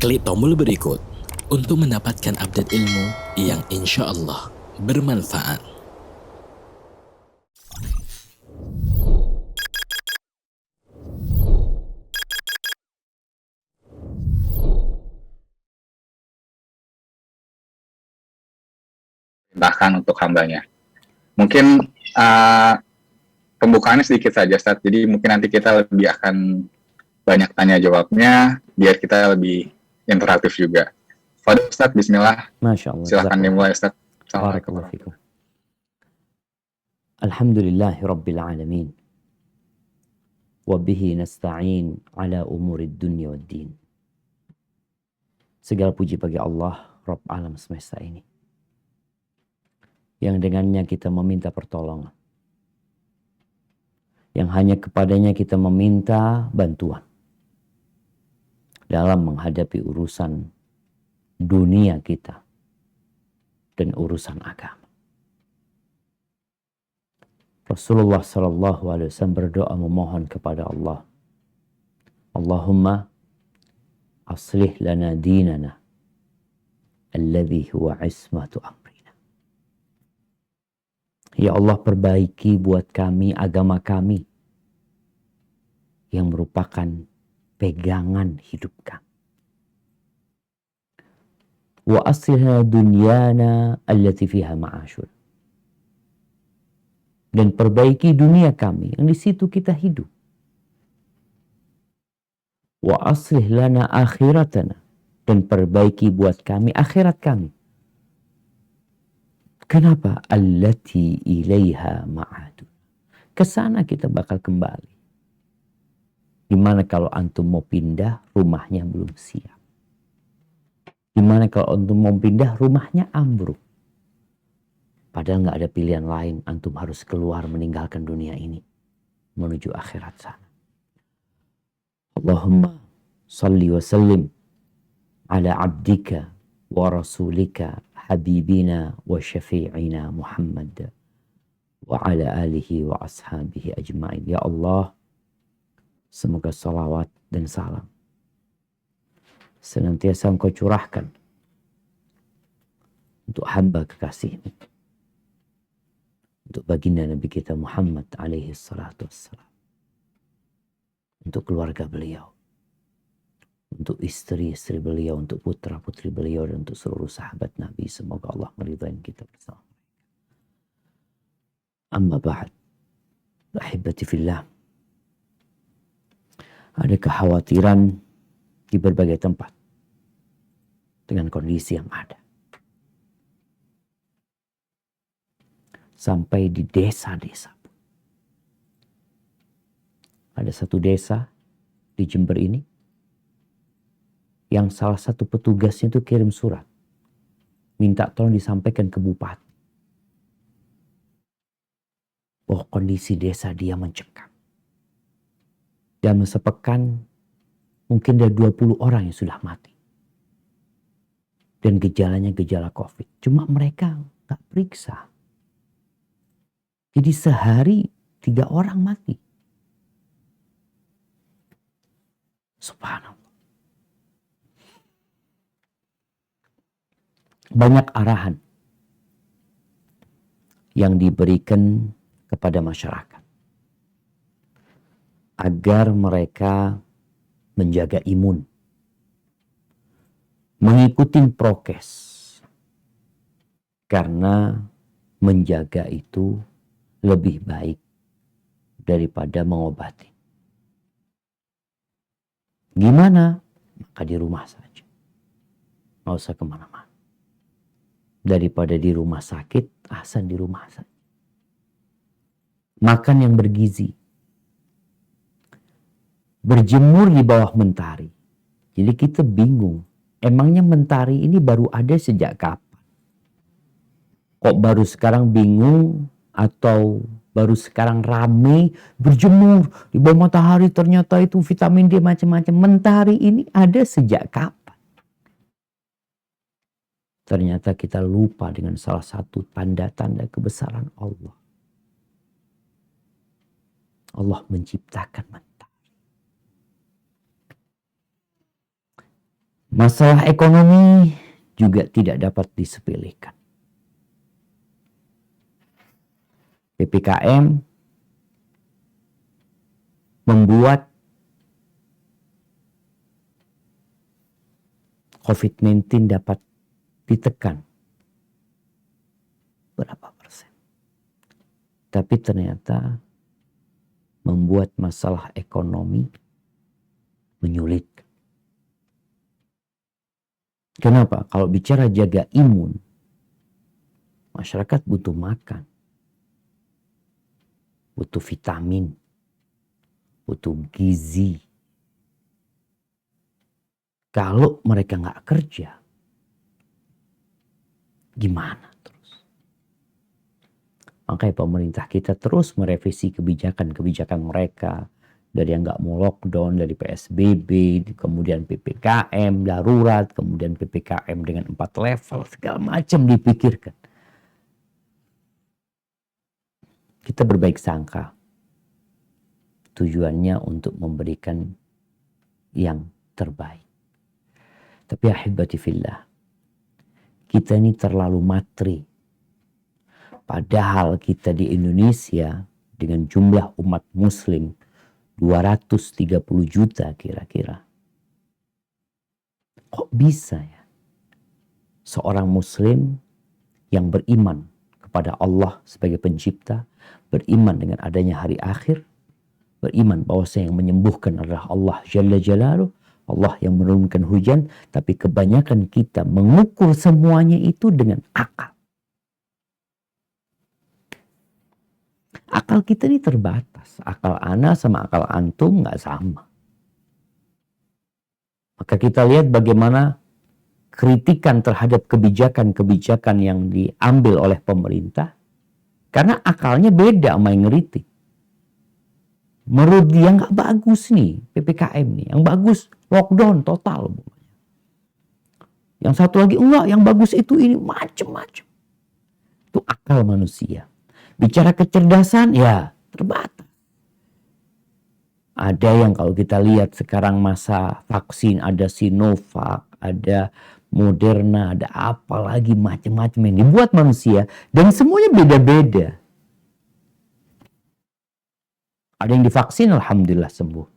Klik tombol berikut untuk mendapatkan update ilmu yang insya Allah bermanfaat. Bahkan untuk hambanya. Mungkin pembukaannya sedikit saja, Ustaz. Jadi mungkin nanti kita lebih akan banyak tanya jawabnya, biar kita lebih interaktif juga. Fadil Ustaz, bismillah. Masya Allah. Silahkan dimulai Ustaz. Barakallahu fikum. Alhamdulillahi Rabbil Alamin. Wabihi nasta'in ala umurid dunya wad din. Segala puji bagi Allah, Rabb alam semesta ini, yang dengannya kita meminta pertolongan, yang hanya kepadanya kita meminta bantuan dalam menghadapi urusan dunia kita dan urusan agama. Rasulullah SAW berdoa memohon kepada Allah, Allahumma aslih lana dinana alladhi huwa ismatu amrina. Ya Allah, perbaiki buat kami agama kami yang merupakan pegangan hidup kami. Wa aslih lana dunyana allati fiha ma'ashur. Dan perbaiki dunia kami yang di situ kita hidup. Wa aslih lana akhiratana. Dan perbaiki buat kami akhirat kami. Kenapa? Allati ilaiha ma'adu. Kesana kita bakal kembali. Gimana kalau antum mau pindah, rumahnya belum siap. Gimana kalau antum mau pindah, rumahnya ambruk. Padahal nggak ada pilihan lain, antum harus keluar meninggalkan dunia ini menuju akhirat sana. Allahumma salli wa sallim ala abdika wa rasulika habibina wa syafi'ina Muhammad wa ala alihi wa ashabihi ajma'in. Ya Allah, semoga salawat dan salam senantiasa Engkau curahkan untuk hamba kekasih-Mu, untuk baginda Nabi kita Muhammad alaihi salatu wassalam, untuk keluarga beliau, untuk istri-istri beliau, untuk putra-putri beliau, dan untuk seluruh sahabat Nabi. Semoga Allah meridai kita bersama. Amma ba'd, ahibati fillah. Ada kekhawatiran di berbagai tempat dengan kondisi yang ada. Sampai di desa-desa. Ada satu desa di Jember ini yang salah satu petugasnya itu kirim surat, minta tolong disampaikan ke bupati bahwa kondisi desa dia mencekam. Dalam sepekan mungkin ada 20 orang yang sudah mati. Dan gejalanya gejala COVID. Cuma mereka gak periksa. Jadi sehari 3 orang mati. Subhanallah. Banyak arahan yang diberikan kepada masyarakat agar mereka menjaga imun, mengikuti prokes, karena menjaga itu lebih baik daripada mengobati. Gimana? Maka di rumah saja, nggak usah kemana-mana. Daripada di rumah sakit, ahsan di rumah saja. Makan yang bergizi, berjemur di bawah mentari. Jadi kita bingung, emangnya mentari ini baru ada sejak kapan? Kok baru sekarang bingung atau baru sekarang rame berjemur di bawah matahari, ternyata itu vitamin D macam-macam. Mentari ini ada sejak kapan? Ternyata kita lupa dengan salah satu tanda-tanda kebesaran Allah. Allah menciptakan mentari. Masalah ekonomi juga tidak dapat disepelekan. PPKM membuat COVID-19 dapat ditekan berapa persen. Tapi ternyata membuat masalah ekonomi menyulitkan. Kenapa? Kalau bicara jaga imun, masyarakat butuh makan, butuh vitamin, butuh gizi. Kalau mereka nggak kerja, gimana terus? Makanya pemerintah kita terus merevisi kebijakan-kebijakan mereka. Dari yang nggak mau lockdown, dari PSBB, kemudian PPKM darurat, kemudian PPKM dengan 4 level, segala macam dipikirkan. Kita berbaik sangka. Tujuannya untuk memberikan yang terbaik. Tapi ahibati fillah, kita ini terlalu materi. Padahal kita di Indonesia dengan jumlah umat muslim 230 juta kira-kira. Kok bisa ya seorang muslim yang beriman kepada Allah sebagai pencipta, beriman dengan adanya hari akhir, beriman bahwasanya yang menyembuhkan adalah Allah Jalla Jalaluh, Allah yang menurunkan hujan, tapi kebanyakan kita mengukur semuanya itu dengan akal. Akal kita ini terbatas. Akal ana sama akal antum nggak sama. Maka kita lihat bagaimana kritikan terhadap kebijakan-kebijakan yang diambil oleh pemerintah. Karena akalnya beda sama yang ngeritik. Menurut dia nggak bagus nih PPKM nih. Yang bagus lockdown total. Yang satu lagi enggak, yang bagus itu ini macem-macem. Itu akal manusia. Bicara kecerdasan ya terbatas. Ada yang kalau kita lihat sekarang masa vaksin, ada Sinovac, ada Moderna, ada apa lagi macam-macam yang dibuat manusia dan semuanya beda-beda. Ada yang divaksin alhamdulillah sembuh.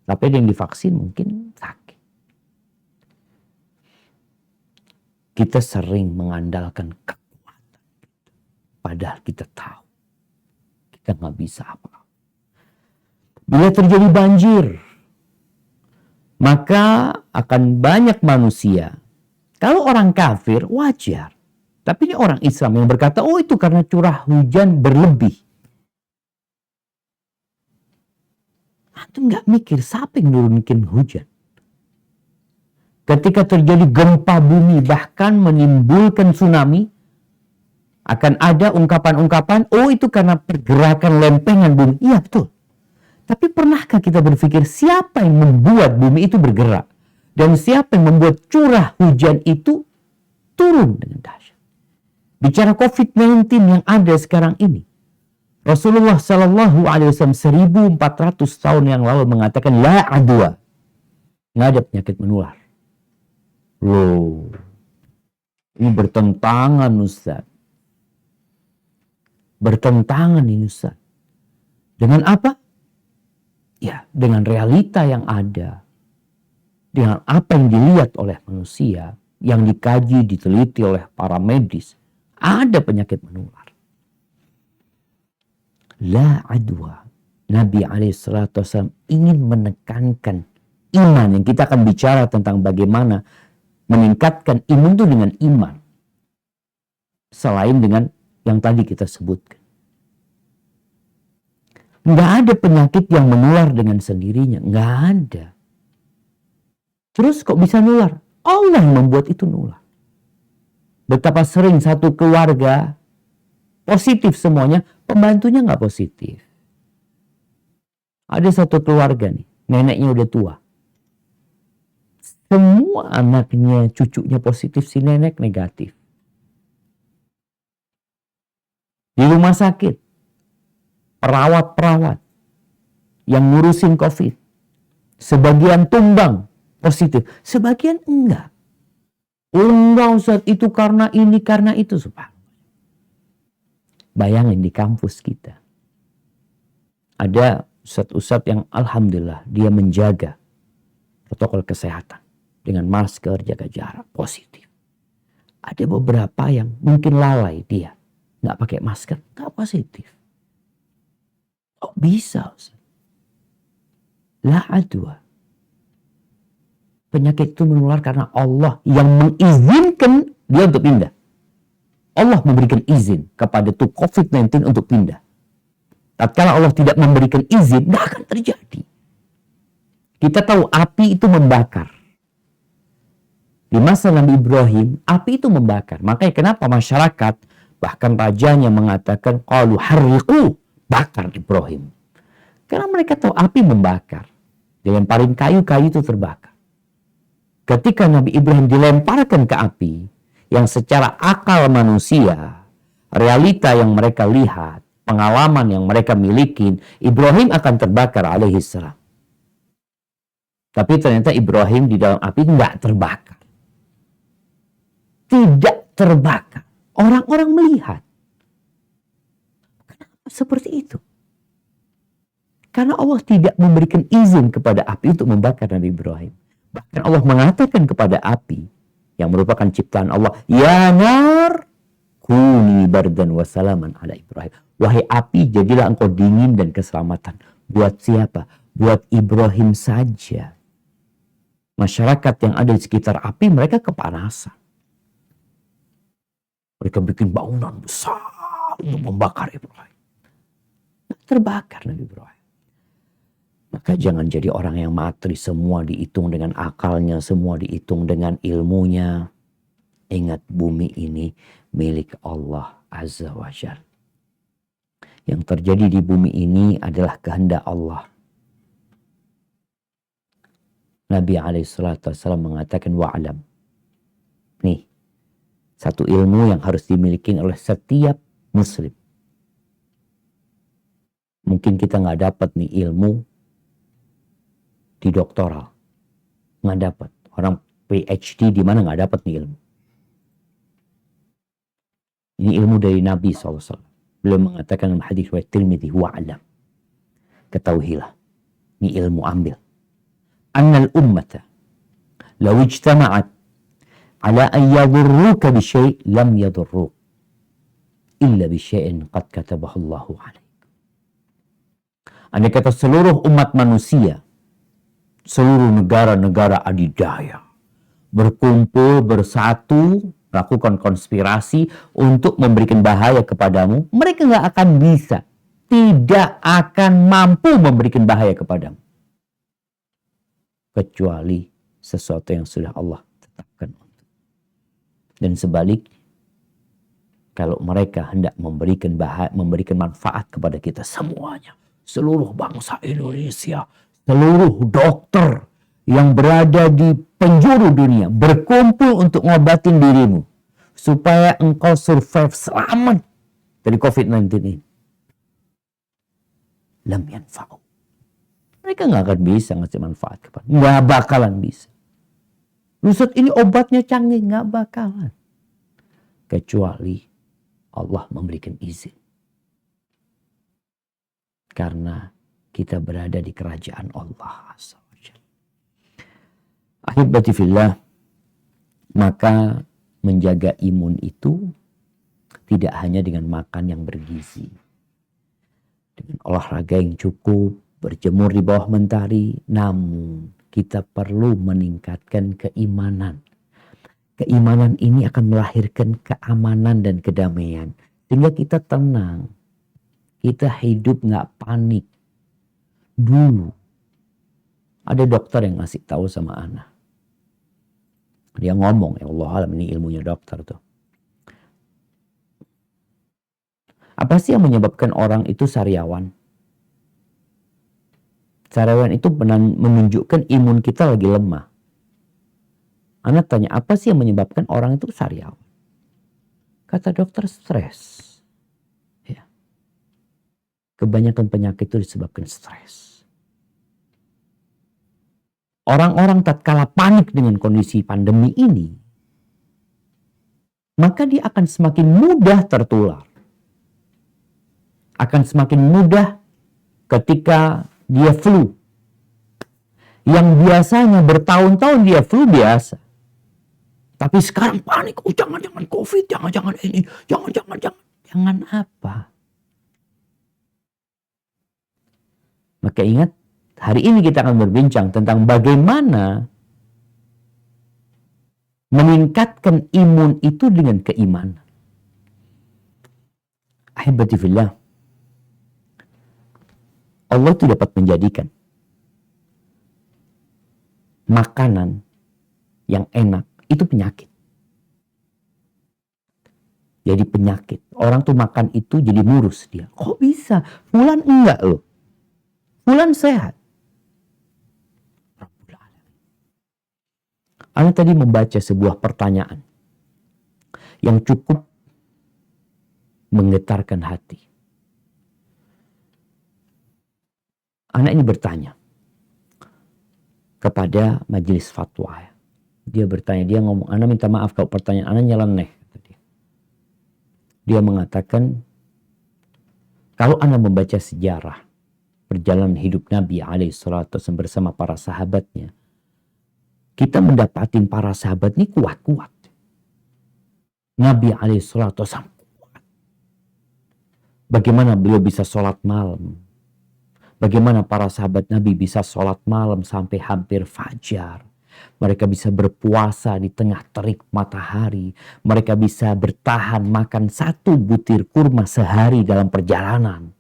Tapi ada yang divaksin mungkin sakit. Kita sering mengandalkan kekuatan. Padahal kita tahu kita nggak bisa apa-apa. Bila terjadi banjir, maka akan banyak manusia. Kalau orang kafir wajar. Tapi ini orang Islam yang berkata, oh itu karena curah hujan berlebih. Antum nggak mikir siapa yang nurunkan hujan. Ketika terjadi gempa bumi bahkan menimbulkan tsunami, akan ada ungkapan-ungkapan, oh itu karena pergerakan lempengan bumi. Iya betul. Tapi pernahkah kita berpikir siapa yang membuat bumi itu bergerak? Dan siapa yang membuat curah hujan itu turun dengan dahsyat? Bicara COVID-19 yang ada sekarang ini. Rasulullah SAW 1400 tahun yang lalu mengatakan, la adwa. Nggak ada penyakit menular. Loh. Ini bertentangan Ustaz. Bertentangan ini Ustaz. Dengan apa? Ya, dengan realita yang ada. Dengan apa yang dilihat oleh manusia, yang dikaji, diteliti oleh para medis. Ada penyakit menular. La adwa. Nabi SAW ingin menekankan iman. Yang kita akan bicara tentang bagaimana meningkatkan imun itu dengan iman. Selain dengan yang tadi kita sebutkan. Nggak ada penyakit yang menular dengan sendirinya. Nggak ada. Terus kok bisa nular? Allah yang membuat itu nular. Betapa sering satu keluarga positif semuanya, pembantunya nggak positif. Ada satu keluarga nih, neneknya udah tua. Semua anaknya, cucunya positif, si nenek negatif. Di rumah sakit, perawat-perawat yang ngurusin COVID, sebagian tumbang, positif. Sebagian enggak. Enggak Ustaz, itu karena ini, karena itu. Subhanallah. Bayangin di kampus kita. Ada ustadz-ustadz yang alhamdulillah dia menjaga protokol kesehatan. Dengan masker, jaga jarak, positif. Ada beberapa yang mungkin lalai dia. Nggak pakai masker, nggak positif. Oh bisa Ustaz? La adwa. Penyakit itu menular karena Allah yang mengizinkan dia untuk pindah. Allah memberikan izin kepada tuh COVID-19 untuk pindah. Tatkala Allah tidak memberikan izin, nggak akan terjadi. Kita tahu api itu membakar. Di masa Nabi Ibrahim, api itu membakar. Makanya kenapa masyarakat, bahkan rajanya mengatakan, qalu harriqu, bakar Ibrahim. Karena mereka tahu api membakar. Dilemparin kayu-kayu itu terbakar. Ketika Nabi Ibrahim dilemparkan ke api, yang secara akal manusia, realita yang mereka lihat, pengalaman yang mereka miliki, Ibrahim akan terbakar alaihi salam. Tapi ternyata Ibrahim di dalam api nggak terbakar. Tidak terbakar. Orang-orang melihat. Kenapa seperti itu? Karena Allah tidak memberikan izin kepada api untuk membakar Nabi Ibrahim. Bahkan Allah mengatakan kepada api yang merupakan ciptaan Allah, ya nar, kuni bardan wa salaman ala Ibrahim. Wahai api, jadilah engkau dingin dan keselamatan. Buat siapa? Buat Ibrahim saja. Masyarakat yang ada di sekitar api, mereka kepanasan. Mereka bikin bangunan besar untuk membakar Ibrahim. Terbakar Nabi Ibrahim. Maka jangan jadi orang yang matri, semua dihitung dengan akalnya, semua dihitung dengan ilmunya. Ingat, bumi ini milik Allah Azza wa Jalla. Yang terjadi di bumi ini adalah kehendak Allah. Nabi SAW mengatakan wa'alam. Nih, satu ilmu yang harus dimiliki oleh setiap muslim. Mungkin kita nggak dapat nih ilmu di doktoral. Nggak dapat. Orang PhD di mana nggak dapat nih ilmu. Ini ilmu dari Nabi SAW. Beliau mengatakan dalam hadis riwayat Tirmidzi, wa'alam. Ketahuilah. Ini ilmu ambil. Annal ummata law ijtama'at ala an yadurruka bi syai' lam yadurruk illa bi syai'in qad katabahu Allahu 'alaik. Andai kata seluruh umat manusia, seluruh negara-negara adidaya berkumpul, bersatu, melakukan konspirasi untuk memberikan bahaya kepadamu, mereka nggak akan bisa, tidak akan mampu memberikan bahaya kepadamu. Kecuali sesuatu yang sudah Allah tetapkan. Dan sebaliknya, kalau mereka hendak memberikan bahaya, memberikan manfaat kepada kita semuanya, seluruh bangsa Indonesia, seluruh dokter yang berada di penjuru dunia berkumpul untuk ngobatin dirimu supaya engkau survive selamat dari COVID-19 ini. Lam yanfa'u. Mereka nggak akan bisa ngasih manfaat kepada. Nggak bakalan bisa. Ustaz, ini obatnya canggih, nggak bakalan. Kecuali Allah memberikan izin. Karena kita berada di kerajaan Allah. Ahibati fillah, maka menjaga imun itu tidak hanya dengan makan yang bergizi. Dengan olahraga yang cukup, berjemur di bawah mentari, namun kita perlu meningkatkan keimanan. Keimanan ini akan melahirkan keamanan dan kedamaian. Sehingga kita tenang. Kita hidup nggak panik. Dulu ada dokter yang ngasih tahu sama anak. Dia ngomong, ya Allah alam, ini ilmunya dokter tuh. Apa sih yang menyebabkan orang itu sariawan? Sariawan itu menunjukkan imun kita lagi lemah. Anak tanya, apa sih yang menyebabkan orang itu sariawan? Kata dokter, stres. Ya. Kebanyakan penyakit itu disebabkan stres. orang-orang tatkala panik dengan kondisi pandemi ini, maka dia akan semakin mudah tertular. Akan semakin mudah ketika dia flu. Yang biasanya bertahun-tahun dia flu biasa. Tapi sekarang panik, oh jangan-jangan COVID, jangan-jangan ini, jangan-jangan. Jangan apa? Maka ingat, hari ini kita akan berbincang tentang bagaimana meningkatkan imun itu dengan keimanan. Ahibati fillah, Allah itu dapat menjadikan makanan yang enak itu penyakit. Jadi penyakit. Orang tuh makan itu jadi murus dia. Kok bisa? Fulan enggak loh. Fulan sehat. Ana tadi membaca sebuah pertanyaan yang cukup menggetarkan hati. Anak ini bertanya kepada majelis fatwa. Dia bertanya, dia ngomong, Ana minta maaf kalau pertanyaan Ana nyeleneh. Dia mengatakan, kalau Ana membaca sejarah perjalanan hidup Nabi SAW bersama para sahabatnya, kita mendapatin para sahabat ini kuat-kuat. Nabi SAW kuat. Bagaimana beliau bisa sholat malam? Bagaimana para sahabat Nabi bisa sholat malam sampai hampir fajar? Mereka bisa berpuasa di tengah terik matahari. Mereka bisa bertahan makan 1 butir kurma sehari dalam perjalanan.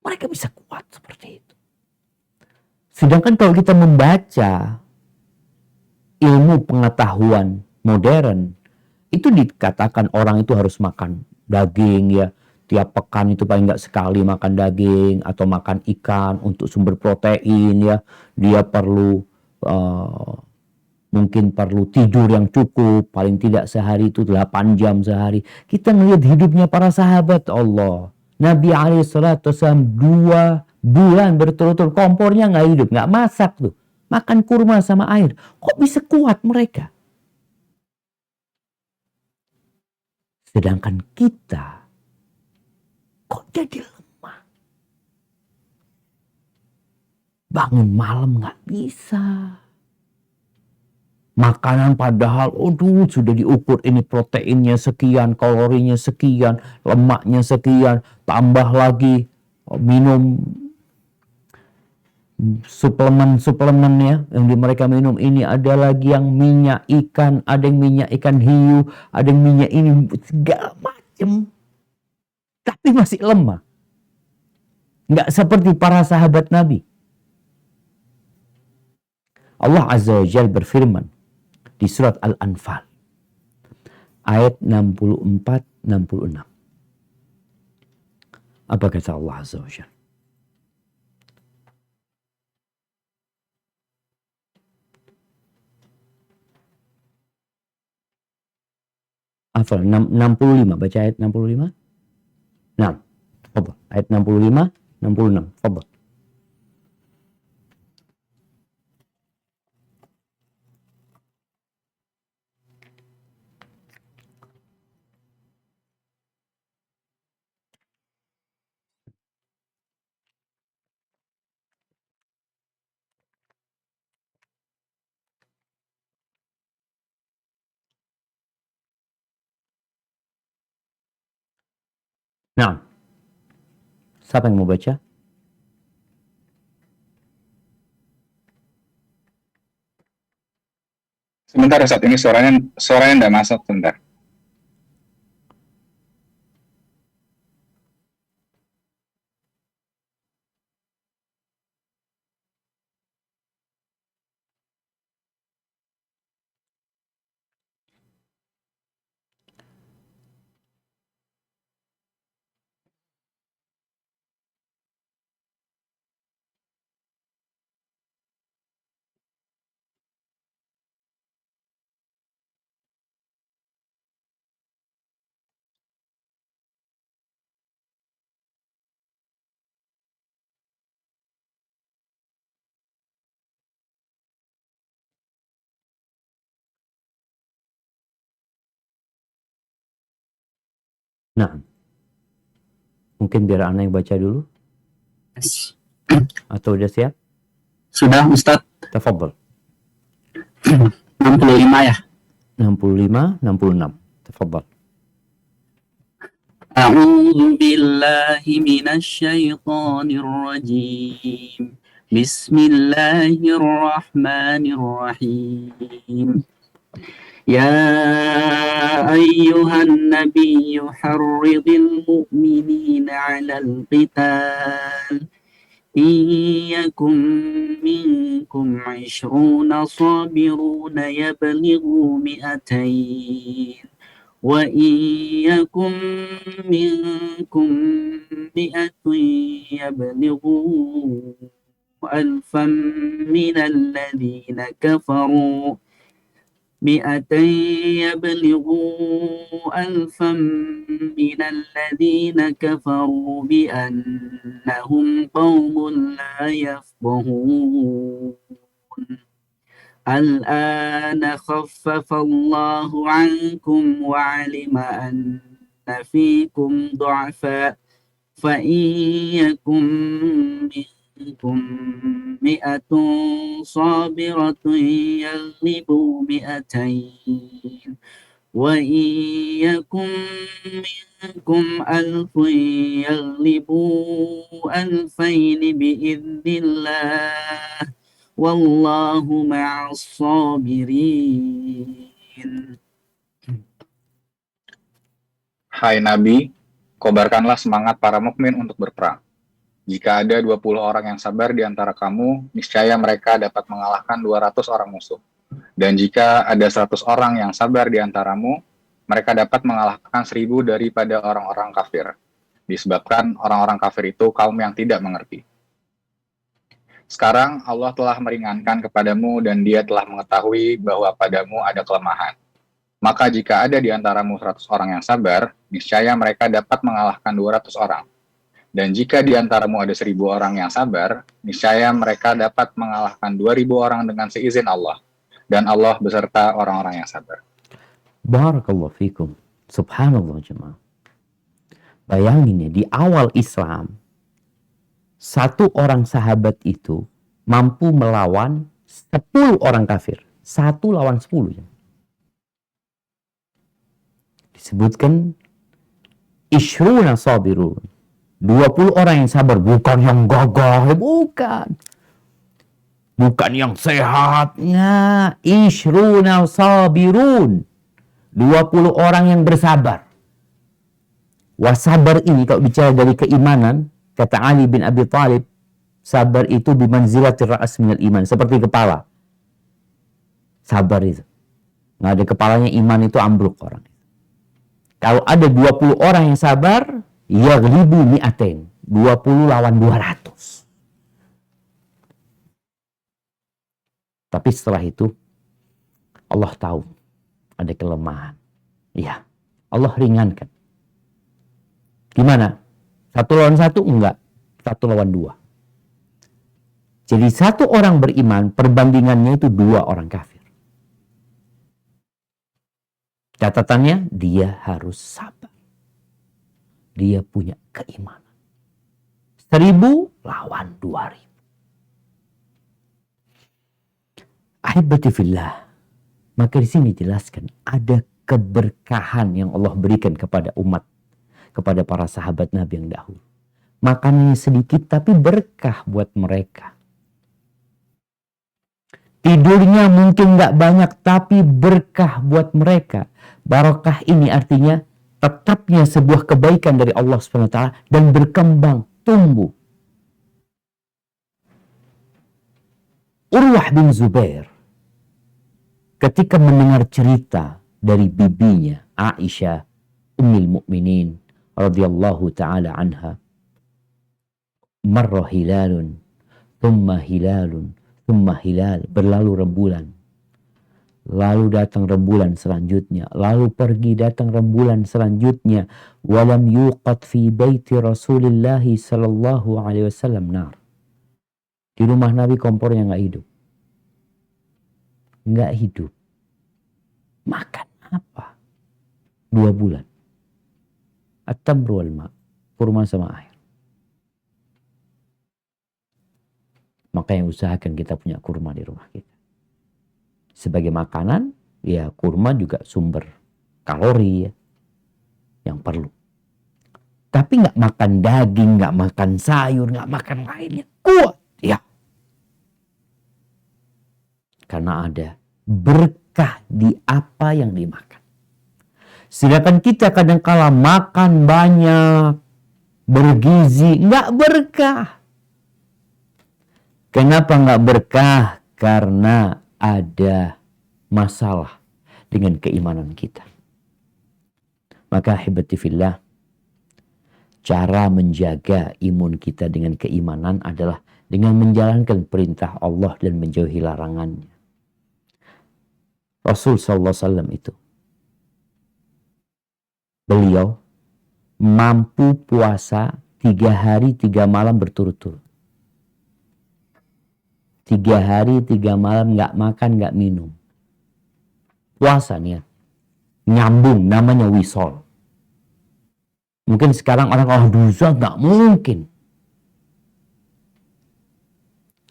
Mereka bisa kuat seperti itu. Sedangkan kalau kita membaca ilmu pengetahuan modern, itu dikatakan orang itu harus makan daging ya. Tiap pekan itu paling nggak sekali makan daging atau makan ikan untuk sumber protein ya. Dia perlu mungkin perlu tidur yang cukup, paling tidak sehari itu 8 jam sehari. Kita melihat hidupnya para sahabat Allah. Nabi SAW 2 bulan berturut-turut kompornya nggak hidup, nggak masak tuh. Makan kurma sama air. Kok bisa kuat mereka? Sedangkan kita kok jadi lemah? Bangun malam nggak bisa. Makanan padahal, sudah diukur ini proteinnya sekian, kalorinya sekian, lemaknya sekian, tambah lagi minum suplemen ya yang mereka minum ini, ada lagi yang minyak ikan, ada yang minyak ikan hiu, ada yang minyak ini, segala macam. Tapi masih lemah. Nggak seperti para sahabat Nabi. Allah Azza wa Jalla berfirman di surat Al-Anfal ayat 64-66. Apa kata Allah Azza wa Jalla? Hafal 65, baca ayat 65. Nah, ayat 65, 66. Fadhal. Nah, siapa yang mau baca? Sebentar Ustaz, ini suaranya nggak masuk, sebentar. Nah, mungkin biar Ana yang baca dulu, atau udah siap? Sudah Ustadz. Tafadhol. 65 ya. 65, 66. Tafadhol. أعوذ بالله من الشيطان الرجيم بسم الله الرحمن الرحيم يا أيها النبي حرض المؤمنين على القتال إن يكن منكم 20 صابرون يبلغوا 200 وإن يكن منكم 100 يبلغوا 1000 من الذين كفروا 200 يبلغوا 1000 من الذين كفروا بأنهم قوم لا يفقهون الآن خفف الله عنكم وعلم أن فيكم ضعفا فإن يكن منكم 100 صابرة يغلبوا 200 وإن يكن منكم 1000 يغلبوا 2000 بإذن الله Wallahu ma'as sabirin. Hai Nabi, kobarkanlah semangat para mukmin untuk berperang. Jika ada 20 orang yang sabar di antara kamu, niscaya mereka dapat mengalahkan 200 orang musuh. Dan jika ada 100 orang yang sabar di antaramu, mereka dapat mengalahkan 1000 daripada orang-orang kafir. Disebabkan orang-orang kafir itu kaum yang tidak mengerti. Sekarang Allah telah meringankan kepadamu dan Dia telah mengetahui bahwa padamu ada kelemahan. Maka jika ada di antaramu 100 orang yang sabar, niscaya mereka dapat mengalahkan 200 orang. Dan jika di antaramu ada 1000 orang yang sabar, niscaya mereka dapat mengalahkan 2000 orang dengan seizin Allah. Dan Allah beserta orang-orang yang sabar. Barakallahu fikum. Subhanallah jemaah. Bayangin ya, di awal Islam, satu orang sahabat itu mampu melawan 10 orang kafir. 1 lawan 10. Disebutkan ishruna sabirun. 20 orang yang sabar. Bukan yang gagah. Bukan. Bukan yang sehat. Nah, ishruna sabirun. 20 orang yang bersabar. Wasabar ini kalau bicara dari keimanan, kata Ali bin Abi Thalib, sabar itu bimanzilatir ra's minal iman, seperti kepala. Sabar itu. Nggak ada kepalanya, iman itu ambruk orang. Kalau ada 20 orang yang sabar, yaghlibu mi'atain. 20 lawan 200. Tapi setelah itu, Allah tahu ada kelemahan. Ya, Allah ringankan. Gimana? 1 lawan 1? Enggak. 1 lawan 2. Jadi 1 orang beriman, perbandingannya itu 2 orang kafir. Catatannya, dia harus sabar. Dia punya keimanan. 1000 lawan 2000. Ahibati fillah. Maka di sini dijelaskan ada keberkahan yang Allah berikan kepada umat, kepada para sahabat Nabi yang dahulu. Makanannya sedikit tapi berkah buat mereka. Tidurnya mungkin nggak banyak tapi berkah buat mereka. Barakah ini artinya tetapnya sebuah kebaikan dari Allah SWT dan berkembang, tumbuh. Urwah bin Zubair ketika mendengar cerita dari bibinya Aisyah Ummul Mukminin radhiyallahu taala anha, marra hilalun thumma hilalun thumma hilal, berlalu rembulan, lalu datang rembulan selanjutnya, lalu pergi datang rembulan selanjutnya, walam yuqad fi baiti Rasulillah sallallahu alaihi wasallam nar. Di rumah Nabi kompornya nggak hidup. Nggak hidup. Makan apa? 2 bulan. At-tamru wal ma'. Kurma sama air. Makanya usahakan kita punya kurma di rumah kita. Sebagai makanan, ya kurma juga sumber kalori ya, yang perlu. Tapi nggak makan daging, nggak makan sayur, nggak makan lainnya. Kuat ya. Karena ada berkah di apa yang dimakan. Sedangkan kita kadang-kala makan banyak, bergizi, nggak berkah. Kenapa nggak berkah? Karena ada masalah dengan keimanan kita. Maka ahibati fillah, cara menjaga imun kita dengan keimanan adalah dengan menjalankan perintah Allah dan menjauhi larangannya. Rasul SAW itu, beliau mampu puasa 3 hari 3 malam berturut-turut. 3 hari 3 malam gak makan gak minum. Puasa nih ya. Nyambung, namanya wisol. Mungkin sekarang orang dosa gak mungkin.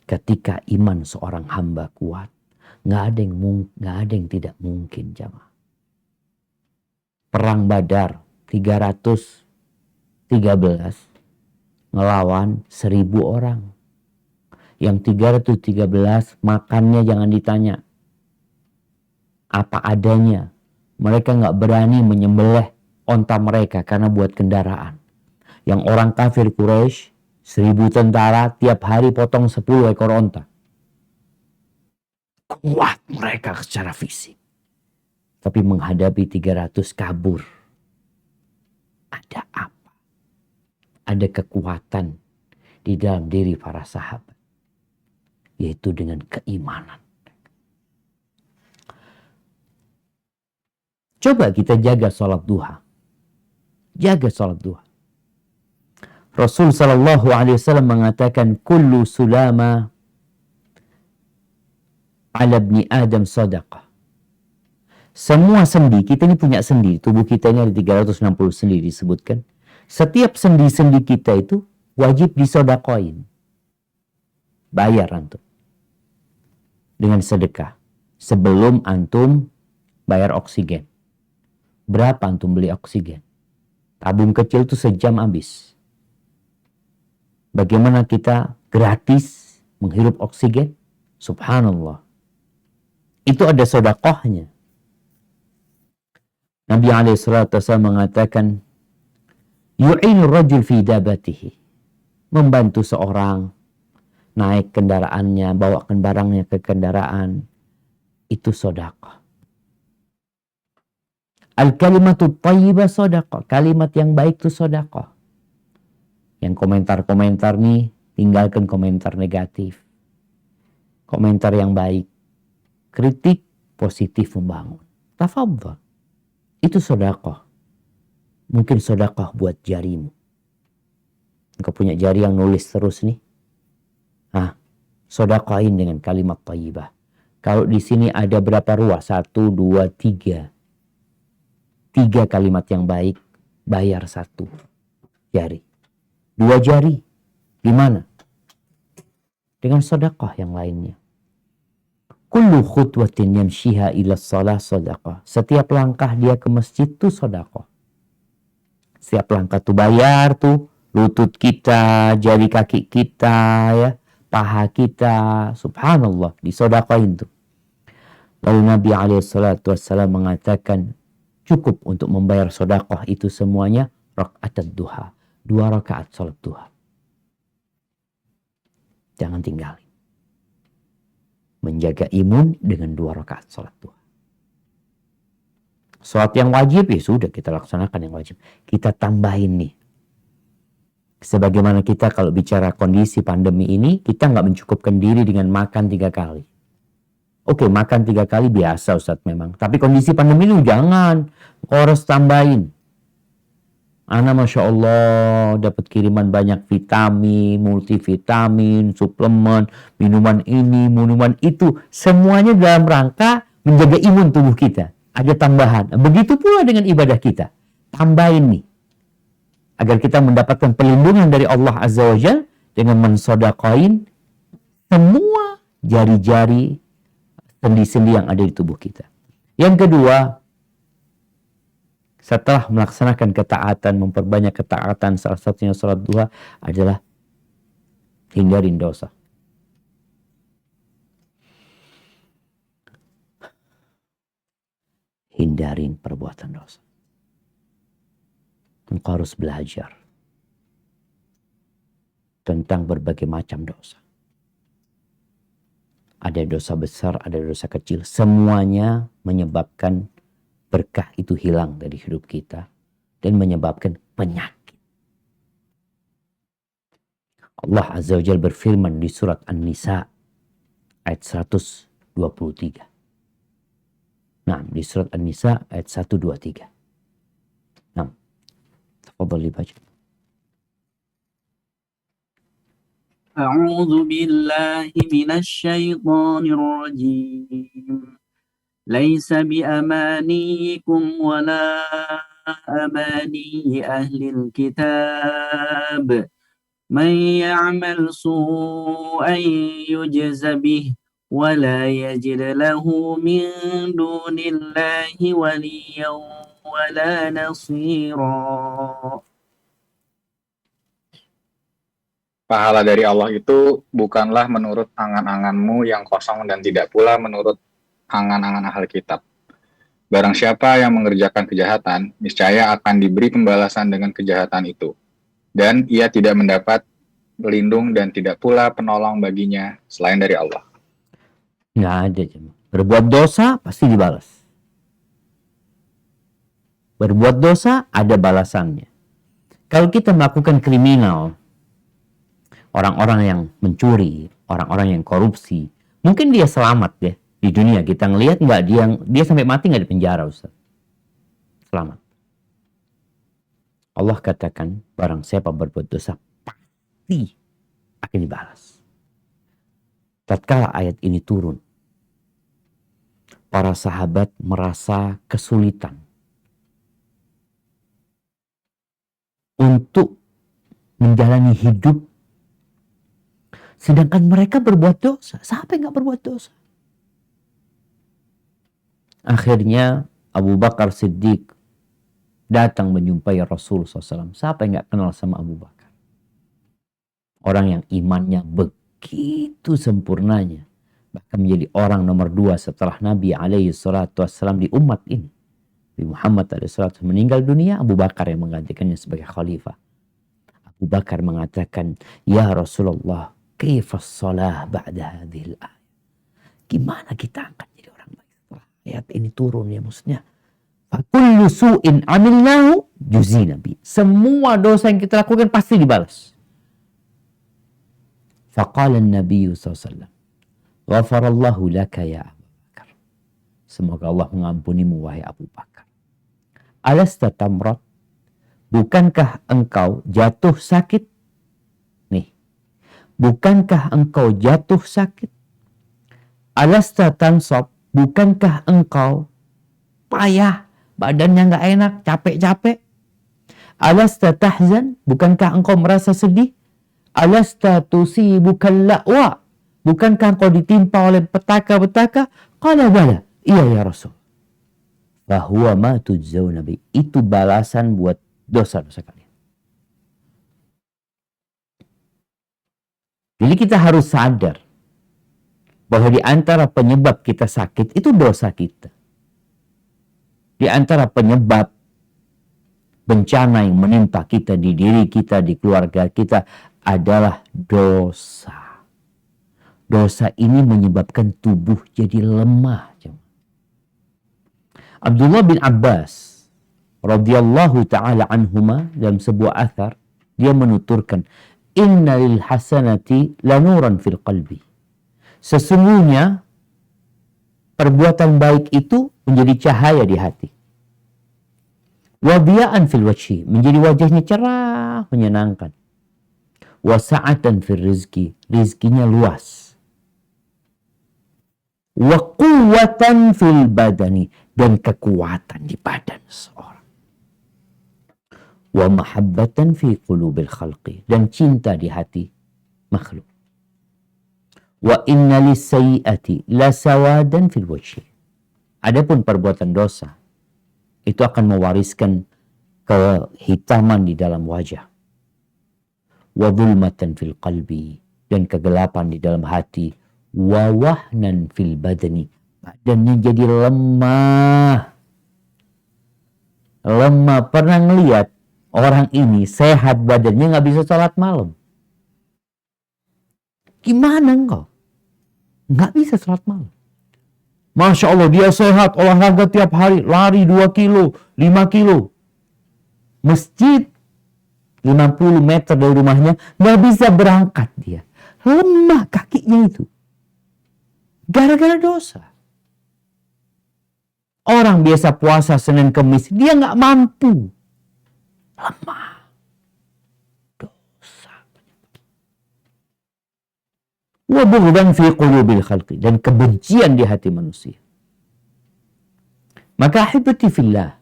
Ketika iman seorang hamba kuat, gak ada yang tidak mungkin, jamaah. Perang Badar 313 ngelawan 1000 orang. Yang 313 makannya jangan ditanya. Apa adanya. Mereka gak berani menyembelih onta mereka karena buat kendaraan. Yang orang kafir Quraisy 1000 tentara tiap hari potong 10 ekor onta. Kuat mereka secara fisik. Tapi menghadapi 300 kabur. Ada apa? Ada kekuatan di dalam diri para sahabat. Yaitu dengan keimanan. Coba kita jaga sholat duha. Jaga sholat duha. Rasul SAW mengatakan, kullu sulama ala ibni Adam sadaqah. Semua sendi, kita ini punya sendi. Tubuh kita ini ada 360 sendi disebutkan. Setiap sendi-sendi kita itu wajib disodakoin. Bayar antum. Dengan sedekah. Sebelum antum bayar oksigen. Berapa antum beli oksigen? Tabung kecil itu sejam habis. Bagaimana kita gratis menghirup oksigen? Subhanallah. Itu ada sodakohnya. Nabi SAW mengatakan, yu'inu rajul fi dabatihi. Membantu seorang naik kendaraannya, bawakan barangnya ke kendaraan. Itu sodakoh. Al-kalimatut thayyibah sodakoh. Kalimat yang baik itu sodakoh. Yang komentar-komentar nih, tinggalkan komentar negatif. Komentar yang baik. Kritik positif membangun. Tafadhal. Itu sodakoh. Mungkin sodakoh buat jarimu. Engkau punya jari yang nulis terus nih. Sodakohin dengan kalimat thayyibah. Kalau di sini ada berapa ruas? 1, 2, 3. 3 kalimat yang baik, bayar 1 jari. 2 jari, gimana? Dengan sodakoh yang lainnya. Kullu khutwatin yamshiha ila shalah sodakoh. Setiap langkah dia ke masjid tuh sodakoh. Setiap langkah tuh bayar tuh. Lutut kita, jari kaki kita, ya, paha kita. Subhanallah, disodakohin tuh. Lalu Nabi SAW mengatakan, cukup untuk membayar sodakoh itu semuanya raka'at duha. 2 rakaat salat duha. Jangan tinggalin. Menjaga imun dengan 2 rakaat salat duha. Salat yang wajib, ya sudah kita laksanakan yang wajib. Kita tambahin nih. Sebagaimana kita kalau bicara kondisi pandemi ini, kita nggak mencukupkan diri dengan makan 3 kali. Oke, makan 3 kali biasa Ustadz memang. Tapi kondisi pandemi ini jangan. Kau harus tambahin. Ana Masya Allah dapat kiriman banyak vitamin, multivitamin, suplemen, minuman ini, minuman itu. Semuanya dalam rangka menjaga imun tubuh kita. Ada tambahan. Begitu pula dengan ibadah kita. Tambahin nih. agar kita mendapatkan perlindungan dari Allah Azza wa Jalla dengan mensodaqain semua jari-jari sendi-sendi yang ada di tubuh kita. Yang kedua, setelah melaksanakan ketaatan, memperbanyak ketaatan, salah satunya sholat duha adalah hindarin dosa. Hindarin perbuatan dosa. Engkau harus belajar tentang berbagai macam dosa. Ada dosa besar, ada dosa kecil. Semuanya menyebabkan berkah itu hilang dari hidup kita dan menyebabkan penyakit. Allah Azza wa Jalla berfirman di surat An-Nisa ayat 123. Nah, di surat An-Nisa ayat 123. Nah, tafadhal dibaca. أعوذ بالله من الشيطان الرجيم ليس بأمانيكم ولا أماني أهل الكتاب من يعمل سوءا يجز به ولا يجد له من دون الله وليا ولا نصيرا. Pahala dari Allah itu bukanlah menurut angan-anganmu yang kosong dan tidak pula menurut angan-angan ahli kitab. Barang siapa yang mengerjakan kejahatan, niscaya akan diberi pembalasan dengan kejahatan itu. Dan ia tidak mendapat pelindung dan tidak pula penolong baginya selain dari Allah. Nggak ada. Berbuat dosa pasti dibalas. Berbuat dosa ada balasannya. Kalau kita melakukan kriminal, orang-orang yang mencuri, orang-orang yang korupsi, mungkin dia selamat ya di dunia. Kita ngelihat nggak dia sampai mati nggak di penjara, Ustaz. Selamat. Allah katakan barang siapa berbuat dosa pasti akan dibalas. Tatkala ayat ini turun, para sahabat merasa kesulitan untuk menjalani hidup. Sedangkan mereka berbuat dosa. Siapa yang gak berbuat dosa? Akhirnya Abu Bakar Siddiq datang menjumpai Rasul SAW. Siapa yang gak kenal sama Abu Bakar? Orang yang imannya begitu sempurnanya. Bahkan menjadi orang nomor 2 setelah Nabi SAW di umat ini. Nabi Muhammad SAW meninggal dunia, Abu Bakar yang menggantikannya sebagai khalifah. Abu Bakar mengatakan, "Ya Rasulullah, kaifas salah ba'da hadhil ayat?" Gimana kita akan jadi orang baik setelah ayat ini turun ya, maksudnya. Fakullu su'in amilnahu juzina bi. Semua dosa yang kita lakukan pasti dibalas. Faqala an-nabiy sallallahu ghafarallahu laka ya Abu Bakar. Semoga Allah mengampunimu wahai Abu Bakar. Alasta tamrat? Bukankah engkau jatuh sakit? Nih. Bukankah engkau jatuh sakit? Alasta tansab? Bukankah engkau payah? Badannya nggak enak, capek-capek? Alasta tahzan? Bukankah engkau merasa sedih? Alasta tusibukal la'wa? Bukankah engkau ditimpa oleh petaka-petaka? Qala bala. Iya ya Rasul. Fahuwa ma tujzauna bi. Itu balasan buat dosa-dosa kalian. Jadi kita harus sadar bahwa di antara penyebab kita sakit itu dosa kita. Di antara penyebab bencana yang menimpa kita di diri kita, di keluarga kita adalah dosa. Dosa ini menyebabkan tubuh jadi lemah. Abdullah bin Abbas radhiyallahu ta'ala anhuma dalam sebuah athar, dia menuturkan, inna lil hasanati lanuran fil qalbi. Sesungguhnya perbuatan baik itu menjadi cahaya di hati. Wadiya'an fil wajhi, menjadi wajahnya cerah, menyenangkan. Wasa'atan fil rizki, rizkinya luas. Wa quwwatan fil badani, dan kekuatan di badan seorang. wa mahabbatan fi qulubil khalqi, dan cinta di hati makhluk. Wa inna lisayyi'ati lasawadan fil wajhi. Adapun perbuatan dosa itu akan mewariskan kehitaman di dalam wajah. Wa dhulmatan fil qalbi, dan kegelapan di dalam hati. Wa wahnan fil badani, badannya jadi lemah. Lemah. Pernah ngelihat orang ini sehat badannya nggak bisa sholat malam? Gimana engkau? Nggak bisa sholat malam. Masya Allah, dia sehat, olahraga tiap hari, lari 2 kilo, 5 kilo. Masjid 50 meter dari rumahnya, nggak bisa berangkat dia. Lemah kakinya itu. Gara-gara dosa. Orang biasa puasa Senin Kemis, dia nggak mampu. Lemah. Dosa. Wa bughdan fi qulubil khalqi, dan kebencian di hati manusia. Maka ahibati fillah,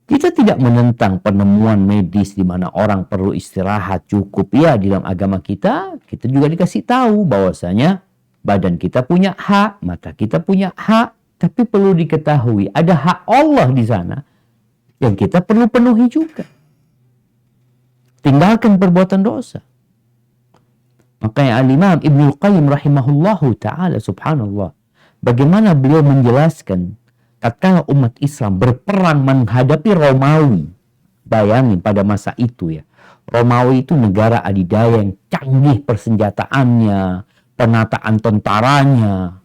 kita tidak menentang penemuan medis di mana orang perlu istirahat cukup. Ya, di dalam agama kita juga dikasih tahu bahwasanya badan kita punya hak, mata kita punya hak. Tapi perlu diketahui ada hak Allah di sana yang kita perlu penuhi juga. Tinggalkan perbuatan dosa. Makanya Al-Imam Ibnul Qayyim rahimahullahu ta'ala, subhanallah, bagaimana beliau menjelaskan tatkala umat Islam berperang menghadapi Romawi. Bayangin pada masa itu ya. Romawi itu negara adidaya yang canggih persenjataannya, penataan tentaranya.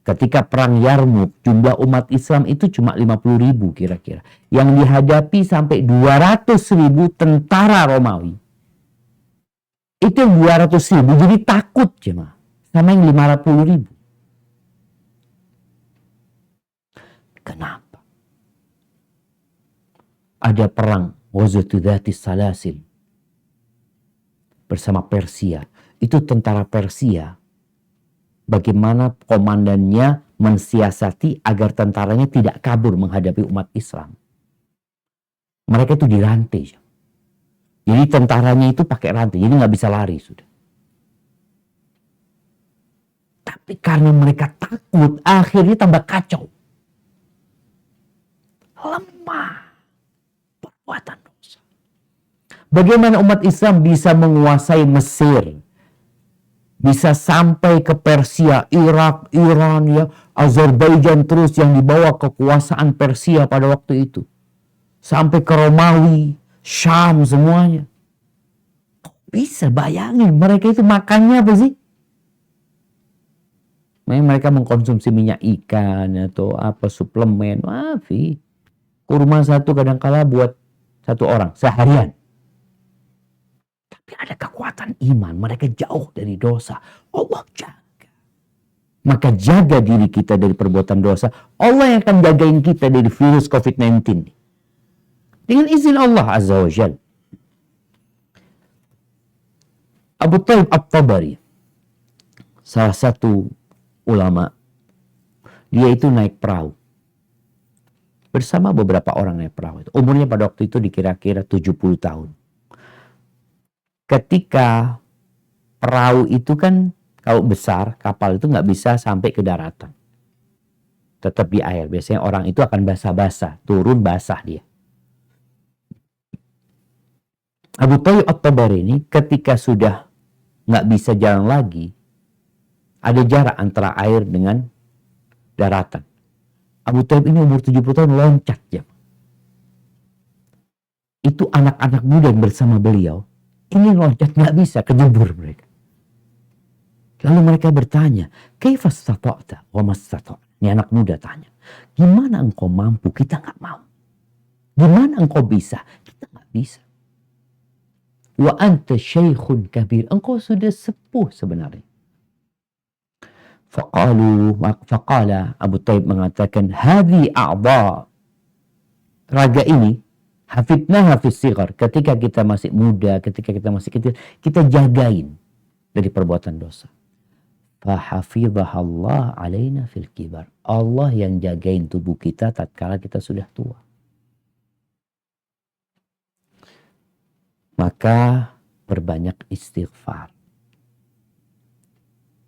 Ketika perang Yarmuk, jumlah umat Islam itu cuma 50.000 kira-kira. Yang dihadapi sampai 200.000 tentara Romawi. Itu yang 200.000 jadi takut cuma sama yang 50.000. Kenapa? Ada perang Ghazwatu Dzatis Salasil bersama Persia. Itu tentara Persia. Bagaimana komandannya mensiasati agar tentaranya tidak kabur menghadapi umat Islam. Mereka itu dirantai. Jadi tentaranya itu pakai rantai, jadi nggak bisa lari sudah. Tapi karena mereka takut, akhirnya tambah kacau. Lemah perbuatan dosa. Bagaimana umat Islam bisa menguasai Mesir, bisa sampai ke Persia, Irak, Iran, ya, Azerbaijan terus yang dibawa kekuasaan Persia pada waktu itu, sampai ke Romawi, Syam semuanya. Bisa bayangin mereka itu makannya apa sih? Mereka mengkonsumsi minyak ikan atau apa suplemen, maafi. Kurma satu kadang-kala buat 1 orang seharian. Tapi ada kekuatan iman. Mereka jauh dari dosa. Allah jaga. Maka jaga diri kita dari perbuatan dosa. Allah yang akan jagain kita dari virus COVID-19. Dengan izin Allah Azza wa Jal. Abu Talib At-Tabari, salah satu ulama, dia itu naik perahu. Bersama beberapa orang naik perahu. Umurnya pada waktu itu dikira-kira 70 tahun. Ketika perahu itu kan kalau besar, kapal itu nggak bisa sampai ke daratan. Tetap di air. Biasanya orang itu akan basah-basah. Turun basah dia. Abu Talib At-Tabari ini ketika sudah nggak bisa jalan lagi, ada jarak antara air dengan daratan. Abu Talib ini umur 70 tahun loncat ya. Itu anak-anak muda yang bersama beliau. Ini loncat nggak bisa, kejebur mereka. Lalu mereka bertanya, "Kaifa stata'ta wa mastata'?" Ini anak muda tanya, gimana engkau mampu? Kita nggak mau. Gimana engkau bisa? Kita nggak bisa. Wa anta syaikhun kabir. Engkau sudah sepuh sebenarnya. Faqala Abu Talib mengatakan, hadhi a'dha. Raga ini, hafidnaha fis sighar. Ketika kita masih muda, ketika kita masih kecil, kita jagain dari perbuatan dosa. Fahafidhahallah alaina fil kibar. Allah yang jagain tubuh kita tatkala kita sudah tua. Maka perbanyak istighfar.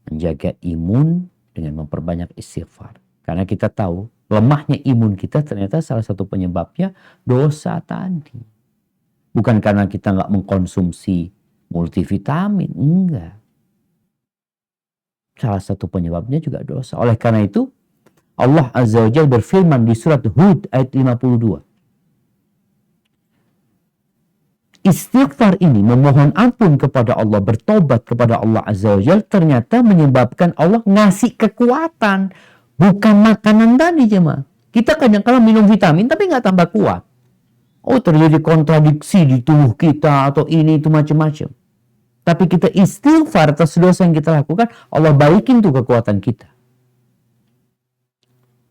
Menjaga imun dengan memperbanyak istighfar. Karena kita tahu lemahnya imun kita ternyata salah satu penyebabnya dosa tadi. Bukan karena kita nggak mengkonsumsi multivitamin, enggak. Salah satu penyebabnya juga dosa. Oleh karena itu Allah Azza wa Jalla berfirman di surat Hud ayat 52. Istighfar ini, memohon ampun kepada Allah, bertobat kepada Allah Azza wa Jalla, ternyata menyebabkan Allah ngasih kekuatan. Bukan makanan tadi jemaah. Kita kadang-kadang minum vitamin tapi nggak tambah kuat. Oh, terjadi kontradiksi di tubuh kita atau ini itu macam-macam. Tapi kita istighfar atas dosa yang kita lakukan, Allah baikin tuh kekuatan kita.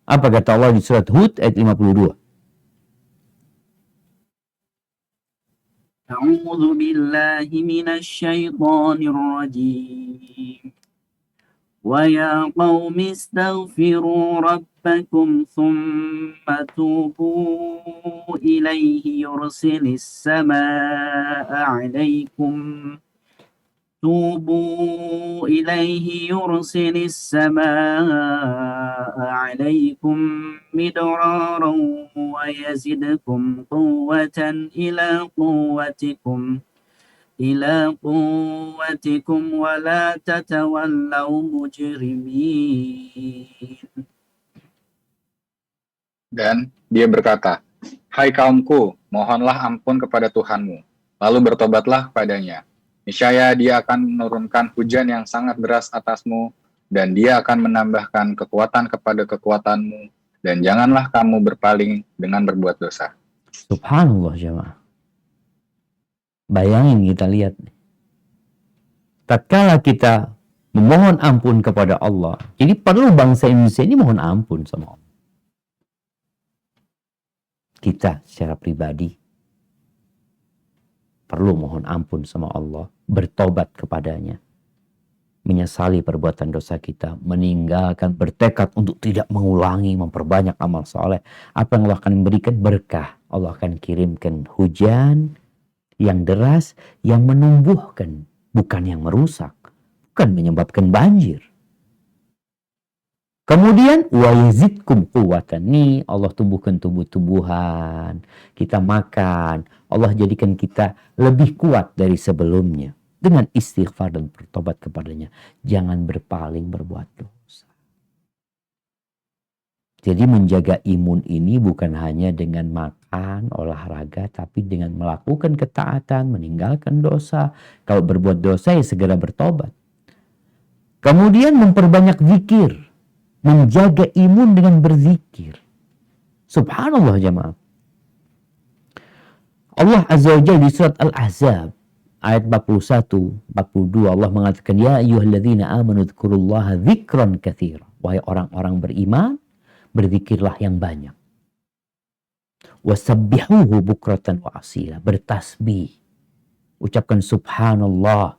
Apa kata Allah di surat Hud ayat 52? A'udzu billahi minasy syaithanir rajim. وَيَا قَوْمِ اسْتَغْفِرُوا رَبَّكُمْ ثُمَّ تُوبُوا إِلَيْهِ يُرْسِلِ السَّمَاءَ عَلَيْكُمْ مِدْرَارًا وَيَزِدْكُمْ قُوَّةً إلى قوتكم ولا تتولوا مجرمين. Dan dia berkata, "Hai kaumku, mohonlah ampun kepada Tuhanmu, lalu bertobatlah kepadanya. Niscaya dia akan menurunkan hujan yang sangat deras atasmu, dan dia akan menambahkan kekuatan kepada kekuatanmu, dan janganlah kamu berpaling dengan berbuat dosa." Subhanallah jemaah. Bayangin kita lihat. Tatkala kita memohon ampun kepada Allah. Jadi perlu bangsa Indonesia ini mohon ampun sama Allah. Kita secara pribadi perlu mohon ampun sama Allah. Bertobat kepadanya. Menyesali perbuatan dosa kita. Meninggalkan, bertekad untuk tidak mengulangi, memperbanyak amal soleh. Apa yang Allah akan berikan? Berkah. Allah akan kirimkan hujan yang deras, yang menumbuhkan, bukan yang merusak, bukan menyebabkan banjir. Kemudian wa yazidkum quwwatan. Nih Allah tumbuhkan tumbuh-tumbuhan, kita makan, Allah jadikan kita lebih kuat dari sebelumnya dengan istighfar dan bertobat kepadanya. Jangan berpaling berbuat dosa. Jadi menjaga imun ini bukan hanya dengan makan, olahraga, tapi dengan melakukan ketaatan, meninggalkan dosa. Kalau berbuat dosa ya segera bertobat. Kemudian memperbanyak zikir. Menjaga imun dengan berzikir. Subhanallah jemaah. Allah Azza wa Jalla di surat Al-Ahzab ayat 41, 42 Allah mengatakan, "Ya ayyuhalladzina amanu dzkurullaha dzikran katsira." Wahai orang-orang beriman, berzikirlah yang banyak. Wasabbihuhu bukratan wa asila. Bertasbih. Ucapkan subhanallah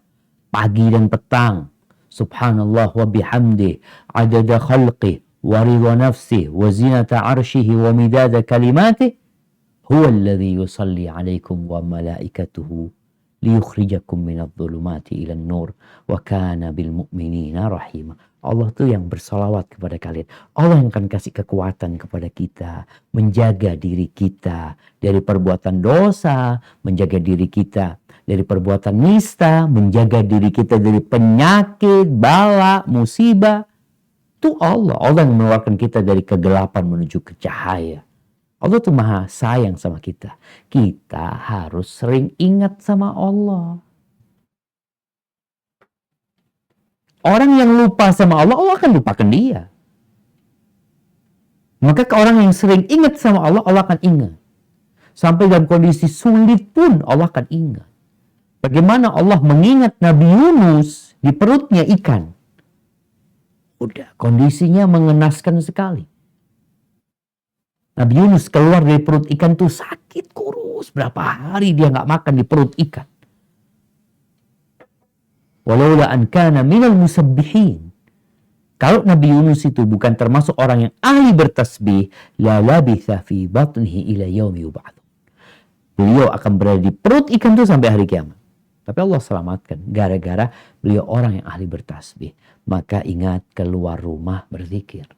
pagi dan petang. Subhanallah wa bihamdih adada khalqih wa ridha nafsih wa zinata arshihi wa midada kalimatih. Huwa alladhi yusalli alaikum wa malaikatuhu liyukhrijakum minadh dhulumati ilan nur wa kana bil mu'minina rahima. Allah tuh yang bersalawat kepada kalian. Allah yang akan kasih kekuatan kepada kita. Menjaga diri kita dari perbuatan dosa. Menjaga diri kita dari perbuatan nista. Menjaga diri kita dari penyakit, bala, musibah. Itu Allah. Allah yang mengeluarkan kita dari kegelapan menuju ke cahaya. Allah tuh maha sayang sama kita. Kita harus sering ingat sama Allah. Orang yang lupa sama Allah, Allah akan lupakan dia. Maka orang yang sering ingat sama Allah, Allah akan ingat. Sampai dalam kondisi sulit pun Allah akan ingat. Bagaimana Allah mengingat Nabi Yunus di perutnya ikan. Udah, kondisinya mengenaskan sekali. Nabi Yunus keluar dari perut ikan tuh sakit kurus. Berapa hari dia nggak makan di perut ikan. Walaula an kana minal musabbihin. Kalau Nabi Yunus itu bukan termasuk orang yang ahli bertasbih, la labitha fi batnihi ila yaumi yub'ats. Beliau akan berada di perut ikan itu sampai hari kiamat. Tapi Allah selamatkan gara-gara beliau orang yang ahli bertasbih. Maka ingat, keluar rumah berzikir.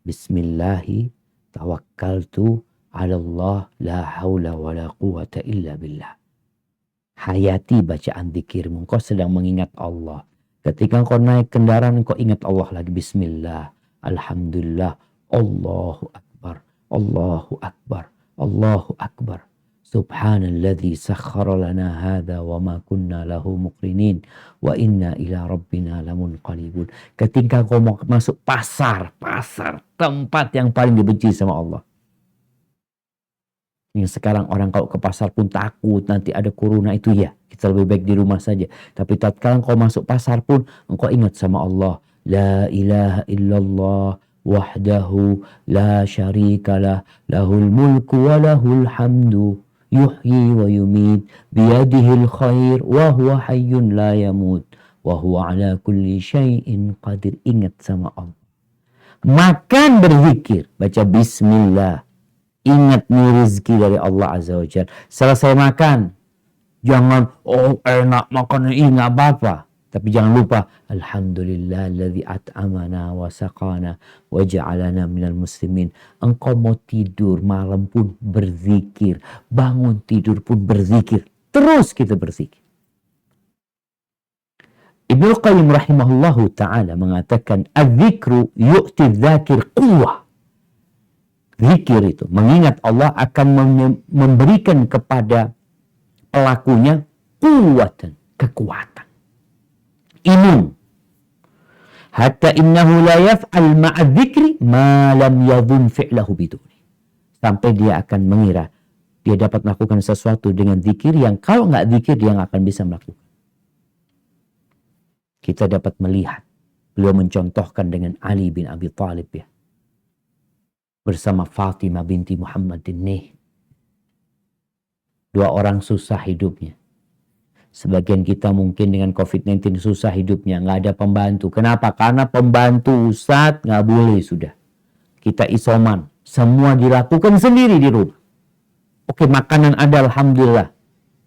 Bismillahi tawakkaltu ala Allah la haula wa la quwata illa billah. Hayati bacaan zikirmu. Engkau sedang mengingat Allah. Ketika engkau naik kendaraan, engkau ingat Allah lagi. Bismillah, alhamdulillah, Allahu Akbar, Allahu Akbar, Allahu Akbar. Subhanalladzi sakhkhara lana hadza wa ma kunna lahu muqrinin wa inna ila rabbina lamunqalibun. Ketika kau mau masuk pasar, tempat yang paling dibenci sama Allah. Yang sekarang orang kalau ke pasar pun takut nanti ada corona, itu ya, kita lebih baik di rumah saja. Tapi tatkala kau masuk pasar pun engkau ingat sama Allah. La ilaha illallah wahdahu la syarikalah lahul mulku wa lahul hamdu yuhyi wa yumit biyadihil khair wa huwa hayyun la yamut wa huwa ala kulli syai'in qadir. Ingat sama Allah. Makan berzikir, baca bismillah. Ingat nih rezeki dari Allah Azza wa Jalla. Selesai makan, jangan enak makan ini nggak apa-apa. Tapi jangan lupa, alhamdulillah alladzi at'amana wa saqana wa ja'alana minal muslimin. Engkau mau tidur malam pun berzikir, bangun tidur pun berzikir. Terus kita berzikir. Ibnu Qayyim rahimahullahu ta'ala mengatakan, az-zikru yu'ti dzakir quwwah. Zikir itu, mengingat Allah akan memberikan kepada pelakunya kekuatan. Imun. Hatta innahu la yaf'al ma'a dzikri ma lam yadhun fi'lahu biduni. Sampai dia akan mengira dia dapat melakukan sesuatu dengan zikir yang kalau nggak zikir dia nggak akan bisa melakukan. Kita dapat melihat beliau mencontohkan dengan Ali bin Abi Thalib ya. Bersama Fatimah binti Muhammadin nih. Dua orang susah hidupnya. Sebagian kita mungkin dengan COVID-19 susah hidupnya. Nggak ada pembantu. Kenapa? Karena pembantu Ustadz nggak boleh sudah. Kita isoman. Semua dilakukan sendiri di rumah. Oke, makanan ada alhamdulillah.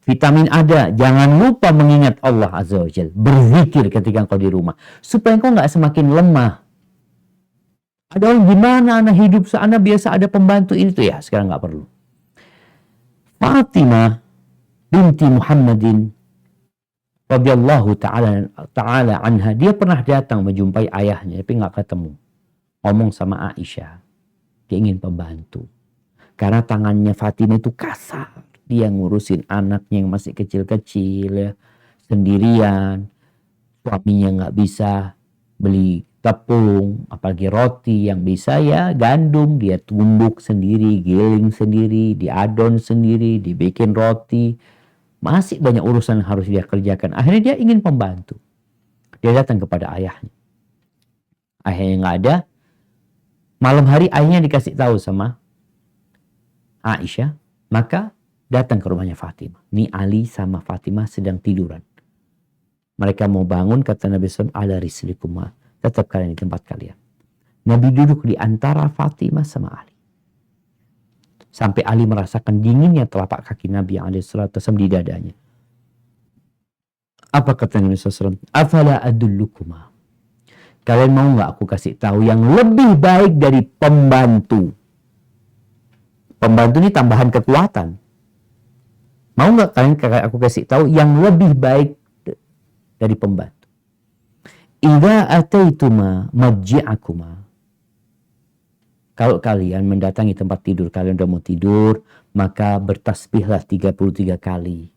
Vitamin ada. Jangan lupa mengingat Allah Azza wa Jalla. Berzikir ketika engkau di rumah. Supaya engkau nggak semakin lemah. Ada orang gimana anak hidup sana biasa ada pembantu ini tuh ya. Sekarang nggak perlu. Fatimah binti Muhammadin radhiyallahu ta'ala anha. Dia pernah datang menjumpai ayahnya tapi nggak ketemu. Ngomong sama Aisyah. Dia ingin pembantu. Karena tangannya Fatimah itu kasar. Dia ngurusin anaknya yang masih kecil-kecil ya. Sendirian. Suaminya nggak bisa beli tepung, apalagi roti yang bisa ya gandum, dia tumbuk sendiri, giling sendiri, diadon sendiri, dibikin roti. Masih banyak urusan yang harus dia kerjakan. Akhirnya dia ingin pembantu. Dia datang kepada ayahnya. Ayahnya nggak ada. Malam hari ayahnya dikasih tahu sama Aisyah. Maka datang ke rumahnya Fatimah. Ini Ali sama Fatimah sedang tiduran. Mereka mau bangun, kata Nabi SAW, ala rislikumah. Tetap kalian di tempat kalian. Nabi duduk di antara Fatimah sama Ali. Sampai Ali merasakan dinginnya telapak kaki Nabi SAW di dadanya. Apa kata Nabi SAW? Afala adullukuma. Kalian mau nggak aku kasih tahu yang lebih baik dari pembantu? Pembantu ini tambahan kekuatan. Mau nggak kalian aku kasih tahu yang lebih baik dari pembantu? Idza ataituma madji'akuma. Kalau kalian mendatangi tempat tidur kalian udah mau tidur, maka bertasbihlah 33 kali.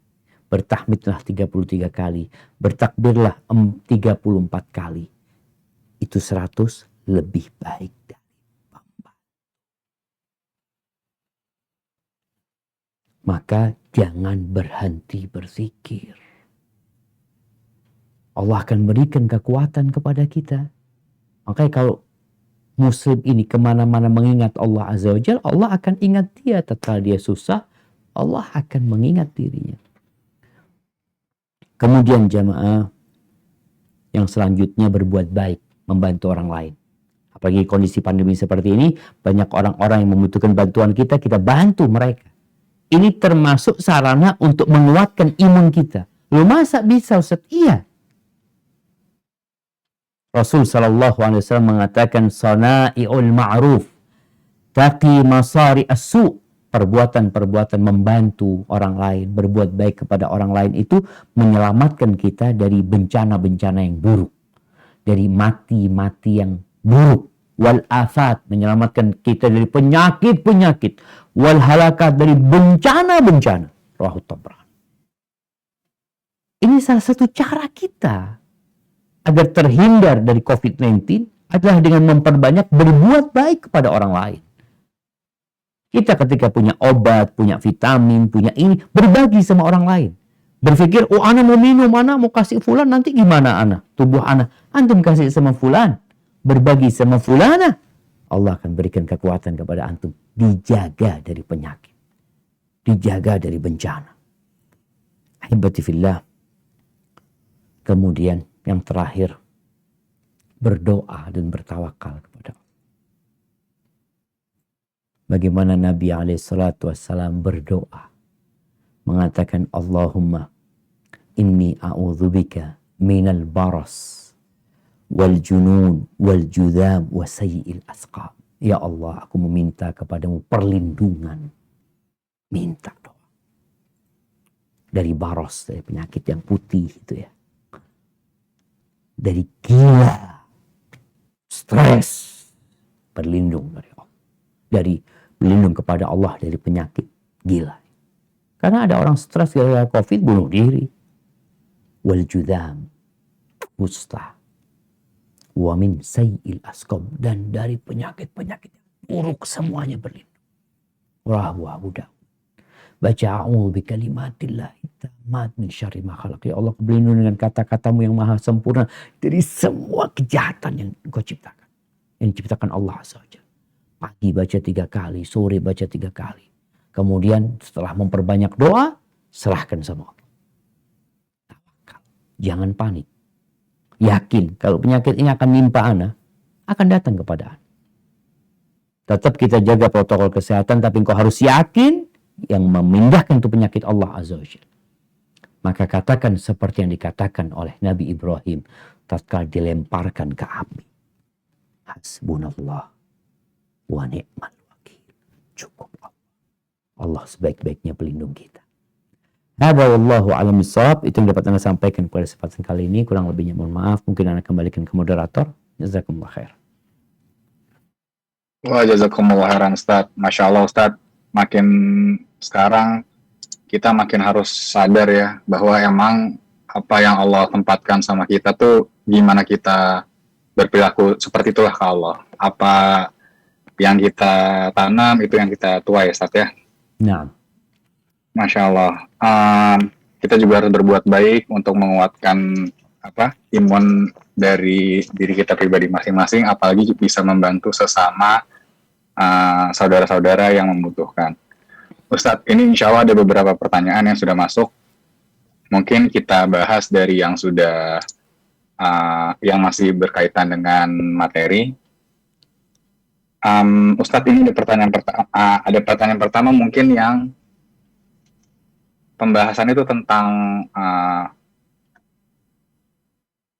Bertahmidlah 33 kali. Bertakbirlah 34 kali. Itu 100 lebih baik dari pembantu. Maka jangan berhenti berzikir. Allah akan berikan kekuatan kepada kita. Makanya kalau Muslim ini kemana-mana mengingat Allah Azza wa Jalla, Allah akan ingat dia. Tatkala dia susah, Allah akan mengingat dirinya. Kemudian jamaah yang selanjutnya berbuat baik, membantu orang lain. Apalagi kondisi pandemi seperti ini, banyak orang-orang yang membutuhkan bantuan kita, kita bantu mereka. Ini termasuk sarana untuk menguatkan imun kita. Lu masa bisa Ustaz? Iya. Rasul sallallahu alaihi wasallam mengatakan sana'iul ma'ruf taqi masari as-su'. Perbuatan-perbuatan membantu orang lain, berbuat baik kepada orang lain itu menyelamatkan kita dari bencana-bencana yang buruk. Dari mati-mati yang buruk. Wal afat, menyelamatkan kita dari penyakit-penyakit. Wal halakat, dari bencana-bencana. Rawahu Tabrani. Ini salah satu cara kita agar terhindar dari COVID-19 adalah dengan memperbanyak berbuat baik kepada orang lain. Kita ketika punya obat, punya vitamin, punya ini, berbagi sama orang lain. Berpikir, oh ana mau minum, ana mau kasih fulan, nanti gimana ana? Tubuh ana, antum kasih sama fulan. Berbagi sama fulana. Allah akan berikan kekuatan kepada antum. Dijaga dari penyakit. Dijaga dari bencana. Ahibati fillah. Kemudian yang terakhir, berdoa dan bertawakal kepada Allah. Bagaimana Nabi SAW berdoa. Mengatakan, Allahumma inni a'udzubika minal baras wal junun wal judham wa sayyi'il asqam. Ya Allah, aku meminta kepadamu perlindungan. Minta doa. Dari baros, dari penyakit yang putih itu ya. Dari gila, stres, berlindung dari Allah. Berlindung kepada Allah dari penyakit gila. Karena ada orang stres gara-gara COVID bunuh diri. Wal judham, mustah. Wa min sayyi'il asqam, dan dari penyakit-penyakit yang buruk semuanya berlindung. Rawahu Abu Dawud. Baca a'udzu bikalimatillahi tammat min syarri ma khalaq. Ya Allah, berlindung dengan kata-katamu yang maha sempurna dari semua kejahatan yang Engkau ciptakan. Yang diciptakan Allah Azza wa Jalla. Pagi baca 3 kali, sore baca 3 kali. Kemudian setelah memperbanyak doa, serahkan sama Allah. Tawakal. Jangan panik. Yakin kalau penyakit ini akan menimpa ana, akan datang kepada ana. Tetap kita jaga protokol kesehatan, tapi engkau harus yakin yang memindahkan itu penyakit Allah Azza wa Jalla. Maka katakan seperti yang dikatakan oleh Nabi Ibrahim tatkala dilemparkan ke api. Hasbunallah wa ni'mal wakil. Cukup Allah. Allah sebaik-baiknya pelindung kita. Hada wallahu a'lam bissawab. Itu yang dapat Anda sampaikan pada kesempatan kali ini. Kurang lebihnya mohon maaf. Mungkin Anda kembalikan ke moderator. Jazakumullah khair. Wah, jazakumullah khairan Ustaz. Masya Allah Ustaz, makin sekarang kita makin harus sadar ya bahwa emang apa yang Allah tempatkan sama kita tuh gimana kita berperilaku seperti itulah ke Allah. Apa yang kita tanam itu yang kita tuai Ustaz ya. Nah. Masya Allah. Kita juga harus berbuat baik untuk menguatkan imun dari diri kita pribadi masing-masing, apalagi bisa membantu sesama saudara-saudara yang membutuhkan. Ustadz, ini insya Allah ada beberapa pertanyaan yang sudah masuk. Mungkin kita bahas dari yang sudah yang masih berkaitan dengan materi. Ustadz, ini ada pertanyaan pertama mungkin yang pembahasan itu tentang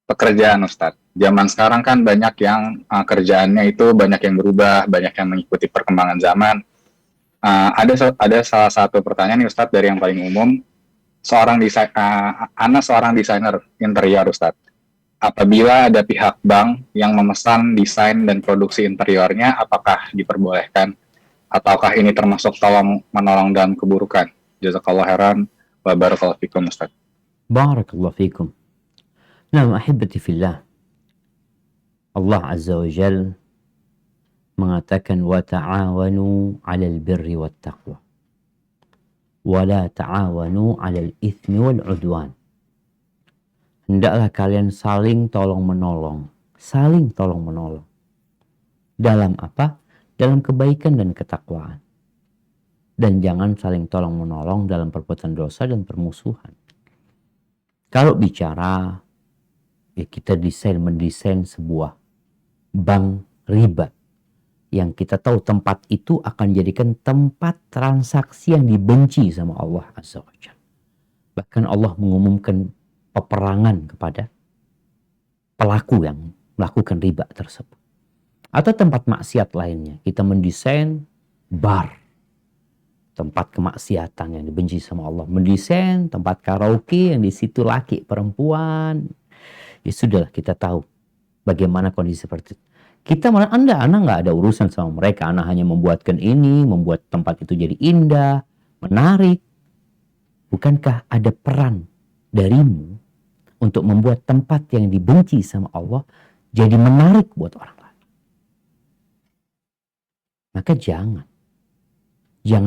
pekerjaan Ustadz. Zaman sekarang kan banyak yang kerjaannya itu banyak yang berubah, banyak yang mengikuti perkembangan zaman. Ada salah satu pertanyaan nih Ustadz dari yang paling umum. Ana seorang desainer interior Ustadz. Apabila ada pihak bank yang memesan desain dan produksi interiornya, apakah diperbolehkan? Ataukah ini termasuk tolong-menolong dalam keburukan? Jazakallah khairan wa barakallahu fikum Ustaz. Barakallahu fikum. Nah, ahibati fillah. Allah Azza wa Jal mengatakan wa ta'awanu 'alal birri wat taqwa wa la ta'awanu 'alal itsmi wal 'udwan. Hendaklah kalian saling tolong-menolong. Saling tolong-menolong. Dalam apa? Dalam kebaikan dan ketakwaan. Dan jangan saling tolong-menolong dalam perbuatan dosa dan permusuhan. Kalau bicara, ya kita mendesain sebuah bank riba yang kita tahu tempat itu akan jadikan tempat transaksi yang dibenci sama Allah Azza wa Jalla. Bahkan Allah mengumumkan peperangan kepada pelaku yang melakukan riba tersebut. Atau tempat maksiat lainnya. Kita mendesain bar, tempat kemaksiatan yang dibenci sama Allah. Mendesain tempat karaoke yang di situ laki perempuan. Ya sudahlah, kita tahu bagaimana kondisi seperti itu. Kita malah, anak nggak ada urusan sama mereka. Anak hanya membuatkan ini, membuat tempat itu jadi indah, menarik. Bukankah ada peran darimu untuk membuat tempat yang dibenci sama Allah jadi menarik buat orang lain? Maka jangan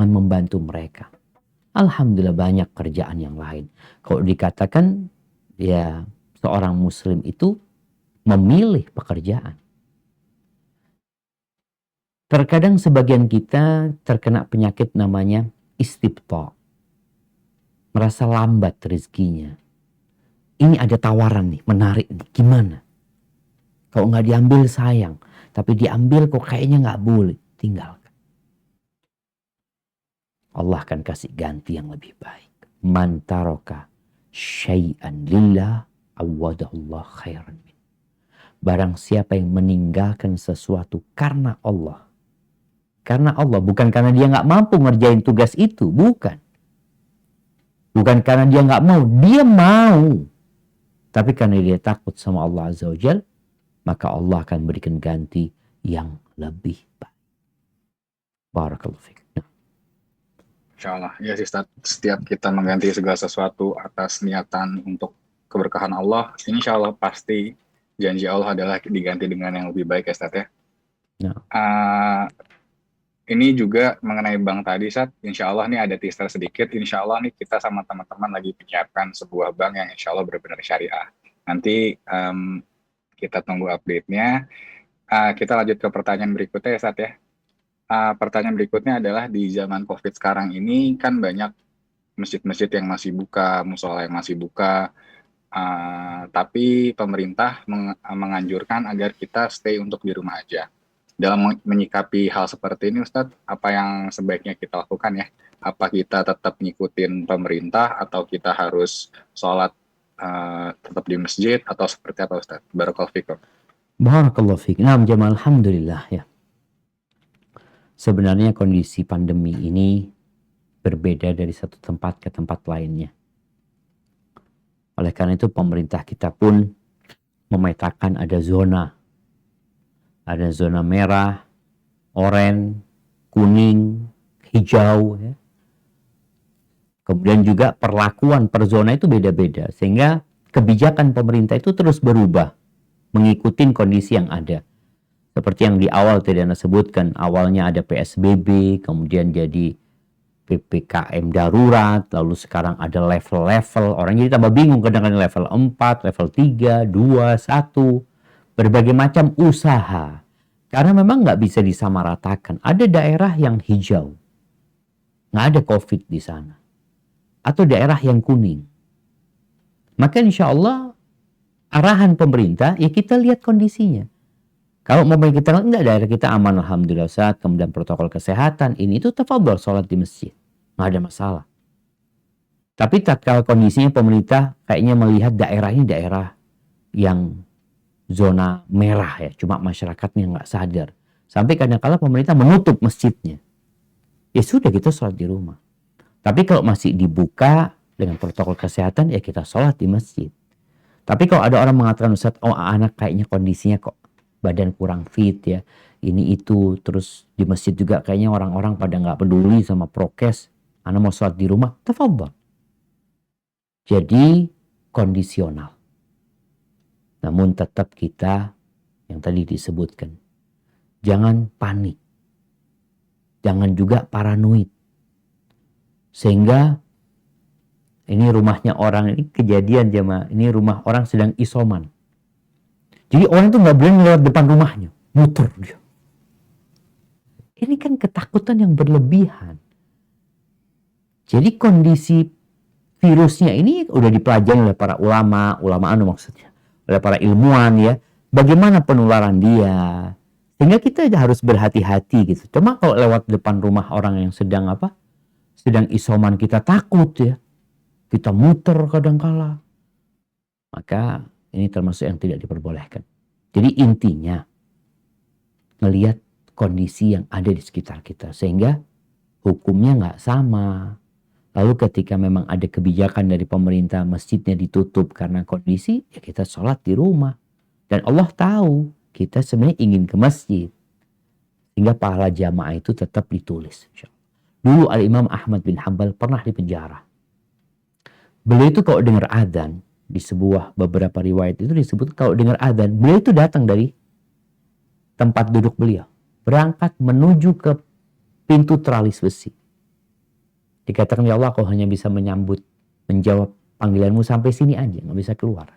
membantu mereka. Alhamdulillah banyak kerjaan yang lain. Kalau dikatakan ya seorang muslim itu memilih pekerjaan. Terkadang sebagian kita terkena penyakit namanya istibta. Merasa lambat rezekinya. Ini ada tawaran nih, menarik nih. Gimana? Kalau nggak diambil sayang. Tapi diambil kok kayaknya nggak boleh. Tinggalkan. Allah akan kasih ganti yang lebih baik. Man taraka syai'an lillah awadahullah khairan min. Barang siapa yang meninggalkan sesuatu karena Allah. Karena Allah, bukan karena dia nggak mampu ngerjain tugas itu, bukan. Bukan karena dia nggak mau, dia mau. Tapi karena dia takut sama Allah Azza wa Jal, maka Allah akan berikan ganti yang lebih baik. Barakallahu fiik. Insya Allah. Ya sih Ustaz, setiap kita mengganti segala sesuatu atas niatan untuk keberkahan Allah, insya Allah pasti janji Allah adalah diganti dengan yang lebih baik ya Ustaz ya. Ya. Ini juga mengenai bank tadi, Sat. Insya Allah nih ada teaser sedikit. Insya Allah nih kita sama teman-teman lagi menyiapkan sebuah bank yang insya Allah benar-benar syariah. Nanti kita tunggu update-nya. Kita lanjut ke pertanyaan berikutnya ya, Sat ya. Pertanyaan berikutnya adalah di zaman COVID sekarang ini kan banyak masjid-masjid yang masih buka, musola yang masih buka. Tapi pemerintah menganjurkan agar kita stay untuk di rumah aja. Dalam menyikapi hal seperti ini Ustadz, apa yang sebaiknya kita lakukan ya? Apa kita tetap ngikutin pemerintah atau kita harus sholat tetap di masjid atau seperti apa Ustadz? Barakallahu fikum. Barakallahu fiik. Nah, jemaah alhamdulillah ya. Sebenarnya kondisi pandemi ini berbeda dari satu tempat ke tempat lainnya. Oleh karena itu pemerintah kita pun memetakan ada zona. Ada zona merah, oranye, kuning, hijau. Ya. Kemudian juga perlakuan per zona itu beda-beda. Sehingga kebijakan pemerintah itu terus berubah. Mengikuti kondisi yang ada. Seperti yang di awal tadi Anda sebutkan. Awalnya ada PSBB, kemudian jadi PPKM darurat. Lalu sekarang ada level-level. Orang jadi tambah bingung kadang-kadang level 4, level 3, 2, 1. Berbagai macam usaha. Karena memang nggak bisa disamaratakan. Ada daerah yang hijau. Nggak ada COVID di sana. Atau daerah yang kuning. Maka insya Allah arahan pemerintah ya kita lihat kondisinya. Kalau mau kita enggak daerah kita aman alhamdulillah Ustaz. Kemudian protokol kesehatan ini itu tafadhol sholat di masjid. Nggak ada masalah. Tapi tatkala kondisinya pemerintah kayaknya melihat daerah ini daerah yang zona merah ya, cuma masyarakatnya nggak sadar. Sampai kadang-kala pemerintah menutup masjidnya. Ya sudah kita sholat di rumah. Tapi kalau masih dibuka dengan protokol kesehatan ya kita sholat di masjid. Tapi kalau ada orang mengatakan Ustaz, oh anak kayaknya kondisinya kok badan kurang fit ya, ini itu, terus di masjid juga kayaknya orang-orang pada nggak peduli sama prokes, anak mau sholat di rumah, tafadhol. Jadi kondisional. Namun tetap kita yang tadi disebutkan. Jangan panik. Jangan juga paranoid. Sehingga ini rumahnya orang, ini kejadian jemaah. Ini rumah orang sedang isoman. Jadi orang itu nggak boleh lewat depan rumahnya. Muter dia. Ini kan ketakutan yang berlebihan. Jadi kondisi virusnya ini udah dipelajari oleh para ulama maksudnya. Oleh para ilmuwan ya, bagaimana penularan dia, Sehingga kita harus berhati-hati gitu. Cuma kalau lewat depan rumah orang yang sedang isoman, kita takut ya. Kita muter kadangkala. Maka ini termasuk yang tidak diperbolehkan. Jadi intinya ngelihat kondisi yang ada di sekitar kita. Sehingga hukumnya nggak sama. Lalu ketika memang ada kebijakan dari pemerintah, masjidnya ditutup karena kondisi, ya kita sholat di rumah. Dan Allah tahu kita sebenarnya ingin ke masjid. Sehingga pahala jamaah itu tetap ditulis. Dulu Al-Imam Ahmad bin Hanbal pernah dipenjara. Beliau itu kalau dengar adzan, di sebuah beberapa riwayat itu disebut kalau dengar adzan, beliau itu datang dari tempat duduk beliau. Berangkat menuju ke pintu teralis besi. Dikatakan, ya Allah, kau hanya bisa menjawab panggilanmu sampai sini aja, nggak bisa keluar.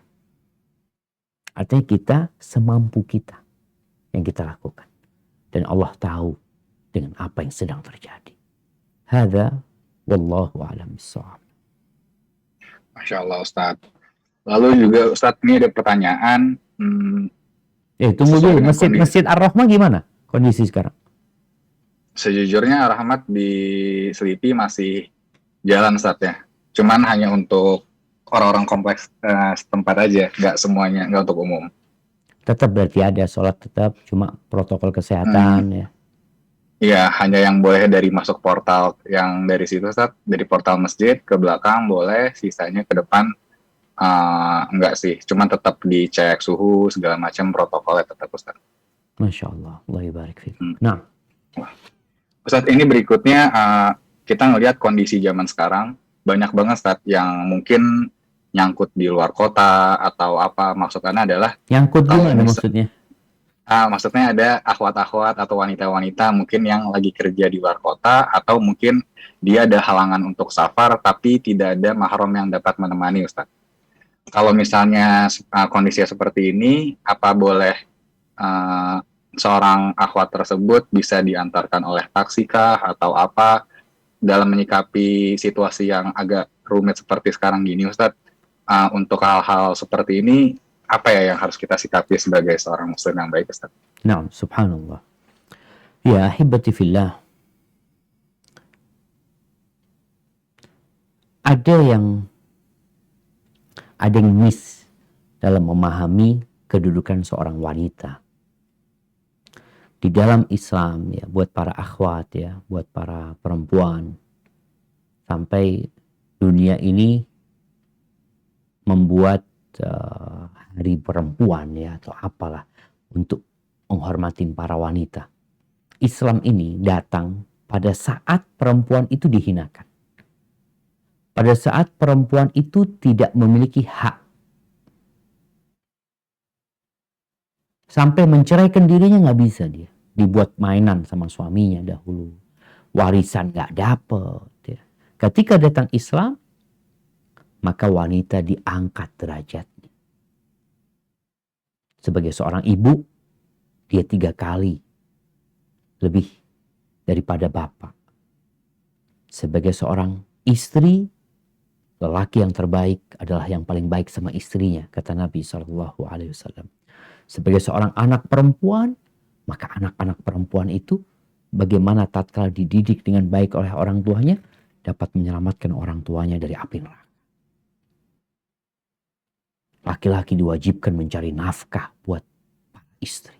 Artinya kita semampu kita yang kita lakukan. Dan Allah tahu dengan apa yang sedang terjadi. Hadza wallahu a'lam bissawab. Masya Allah Ustadz. Lalu juga Ustadz, ini ada pertanyaan. Tunggu Sesuai dulu, dengan Masjid Ar-Rahmah gimana kondisi sekarang? Sejujurnya Ar-Rahmat di Selipi masih jalan Ustadz ya. Cuman hanya untuk orang-orang kompleks setempat aja, nggak semuanya, nggak untuk umum. Tetap berarti ada sholat tetap, cuma protokol kesehatan ya. Iya, hanya yang boleh dari masuk portal yang dari situ Ustadz, dari portal masjid ke belakang boleh, sisanya ke depan enggak sih, cuma tetap dicek suhu segala macam, protokolnya tetap Ustadz. Masya Allah, Allah barik fikum. Nah, Ustadz, ini berikutnya kita ngelihat kondisi zaman sekarang banyak banget Ustadz yang mungkin nyangkut di luar kota atau apa, maksudnya adalah nyangkut gimana maksudnya? Maksudnya ada akhwat-akhwat atau wanita-wanita mungkin yang lagi kerja di luar kota, atau mungkin dia ada halangan untuk safar tapi tidak ada mahram yang dapat menemani Ustadz. Kalau misalnya kondisinya seperti ini, apa boleh seorang akhwat tersebut bisa diantarkan oleh taksi kah atau apa dalam menyikapi situasi yang agak rumit seperti sekarang gini Ustadz? Untuk hal-hal seperti ini, apa ya yang harus kita sikapi sebagai seorang muslim yang baik Ustaz? Nah, subhanallah. Ya, ahibati fillah. Ada yang miss dalam memahami kedudukan seorang wanita. Di dalam Islam ya, buat para akhwat ya, buat para perempuan, sampai dunia ini membuat hari perempuan ya atau apalah untuk menghormatin para wanita. Islam ini datang pada saat perempuan itu dihinakan. Pada saat perempuan itu tidak memiliki hak. Sampai menceraikan dirinya nggak bisa dia. Dibuat mainan sama suaminya dahulu. Warisan nggak dapet. Ya. Ketika datang Islam, maka wanita diangkat derajatnya. Sebagai seorang ibu, dia 3 kali lebih daripada bapak. Sebagai seorang istri, lelaki yang terbaik adalah yang paling baik sama istrinya, kata Nabi SAW. Sebagai seorang anak perempuan, maka anak-anak perempuan itu bagaimana tatkala dididik dengan baik oleh orang tuanya, dapat menyelamatkan orang tuanya dari api neraka. Laki-laki diwajibkan mencari nafkah buat para istri.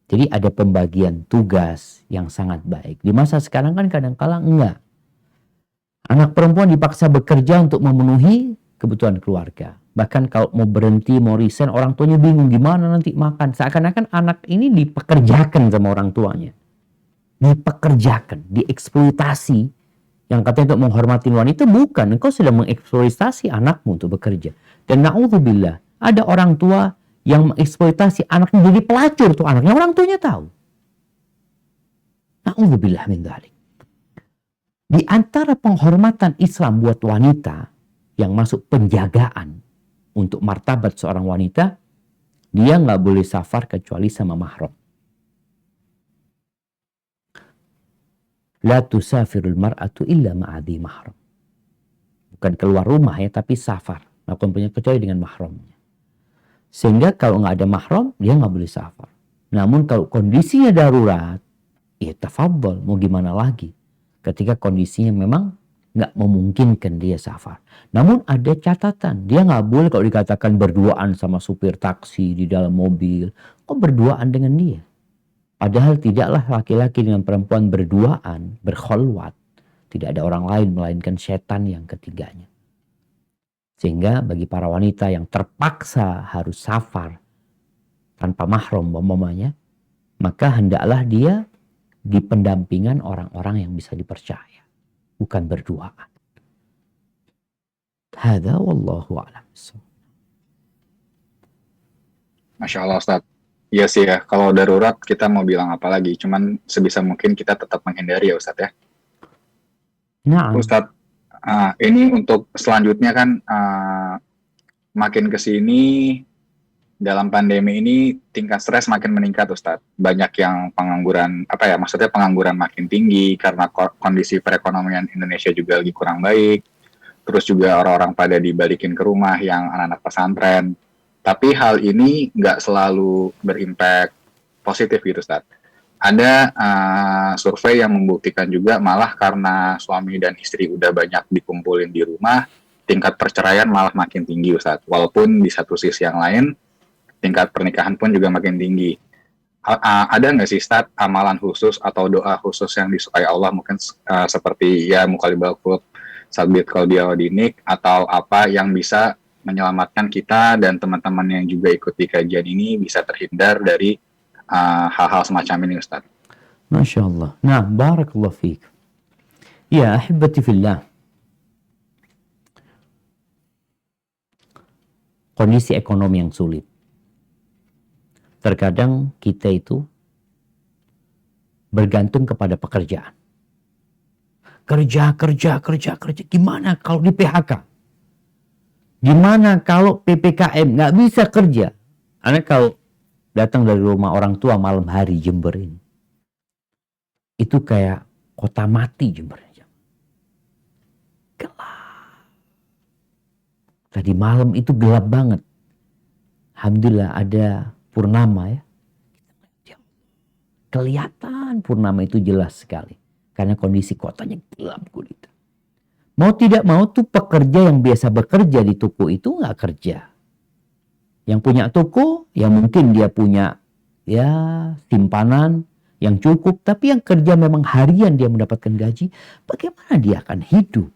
Jadi ada pembagian tugas yang sangat baik. Di masa sekarang kan kadang-kala enggak. Anak perempuan dipaksa bekerja untuk memenuhi kebutuhan keluarga. Bahkan kalau mau berhenti, mau resign, orang tuanya bingung gimana nanti makan. Seakan-akan anak ini dipekerjakan sama orang tuanya. Dipekerjakan, dieksploitasi. Yang katanya untuk menghormati wanita, bukan. Engkau sedang mengeksploitasi anakmu untuk bekerja. Dan na'udzubillah, ada orang tua yang mengeksploitasi anaknya jadi pelacur tuh anaknya. Orang tuanya tahu. Na'udzubillah min dzalik. Di antara penghormatan Islam buat wanita yang masuk penjagaan untuk martabat seorang wanita, dia nggak boleh safar kecuali sama mahram. La tusafirul mar'atu illa ma'adhi mahram. Bukan keluar rumah ya, tapi safar. Melakukan punya kecuali dengan mahramnya. Sehingga kalau nggak ada mahram, dia nggak boleh safar. Namun kalau kondisinya darurat, ya tafadhol, mau gimana lagi. Ketika kondisinya memang nggak memungkinkan dia safar. Namun ada catatan, dia nggak boleh kalau dikatakan berduaan sama supir taksi di dalam mobil. Kok berduaan dengan dia? Padahal tidaklah laki-laki dengan perempuan berduaan, berkholwat. Tidak ada orang lain melainkan setan yang ketiganya. Sehingga bagi para wanita yang terpaksa harus safar tanpa mahram umpamanya, maka hendaklah dia di pendampingan orang-orang yang bisa dipercaya, bukan berduaan. Hadza wallahu a'lam. Masya Allah Ustadz. Iya sih ya, kalau darurat kita mau bilang apa lagi, cuman sebisa mungkin kita tetap menghindari ya Ustadz ya. Nah, Ustadz, ini untuk selanjutnya kan makin kesini dalam pandemi ini tingkat stres makin meningkat Ustadz. Banyak yang pengangguran, maksudnya pengangguran makin tinggi karena kondisi perekonomian Indonesia juga lagi kurang baik. Terus juga orang-orang pada dibalikin ke rumah yang anak-anak pesantren. Tapi hal ini nggak selalu berimpak positif gitu Ustadz. Ada survei yang membuktikan juga malah karena suami dan istri udah banyak dikumpulin di rumah, tingkat perceraian malah makin tinggi Ustadz. Walaupun di satu sisi yang lain, tingkat pernikahan pun juga makin tinggi. Ada nggak sih Ustadz amalan khusus atau doa khusus yang disukai Allah mungkin seperti ya muqallibal qulub, sabit qalbi dinik, atau apa yang bisa menyelamatkan kita dan teman-teman yang juga ikuti kajian ini bisa terhindar dari hal-hal semacam ini Ustaz. Masya Allah. Nah, barakallahu fiik. Ya, ahibati fillah. Kondisi ekonomi yang sulit. Terkadang kita itu bergantung kepada pekerjaan. Kerja. Gimana kalau di PHK? Gimana kalau PPKM nggak bisa kerja? Karena kalau datang dari rumah orang tua malam hari Jember ini, itu kayak kota mati Jember. Gelap. Tadi malam itu gelap banget. Alhamdulillah ada purnama ya. Kelihatan purnama itu jelas sekali. Karena kondisi kotanya gelap gulita. Mau tidak mau tuh pekerja yang biasa bekerja di toko itu nggak kerja. Yang punya toko, ya mungkin dia punya ya simpanan yang cukup. Tapi yang kerja memang harian dia mendapatkan gaji. Bagaimana dia akan hidup?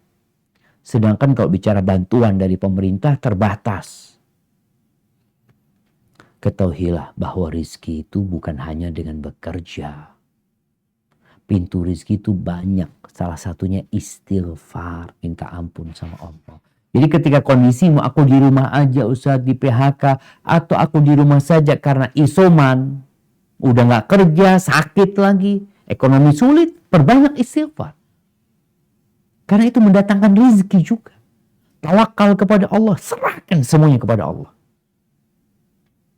Sedangkan kalau bicara bantuan dari pemerintah terbatas. Ketahuilah bahwa rizki itu bukan hanya dengan bekerja. Pintu rizki itu banyak. Salah satunya istighfar. Minta ampun sama Allah. Jadi ketika kondisimu aku di rumah aja Ustaz di PHK. Atau aku di rumah saja karena isoman. Udah gak kerja, sakit lagi. Ekonomi sulit. Perbanyak istighfar. Karena itu mendatangkan rizki juga. Tawakal kepada Allah. Serahkan semuanya kepada Allah.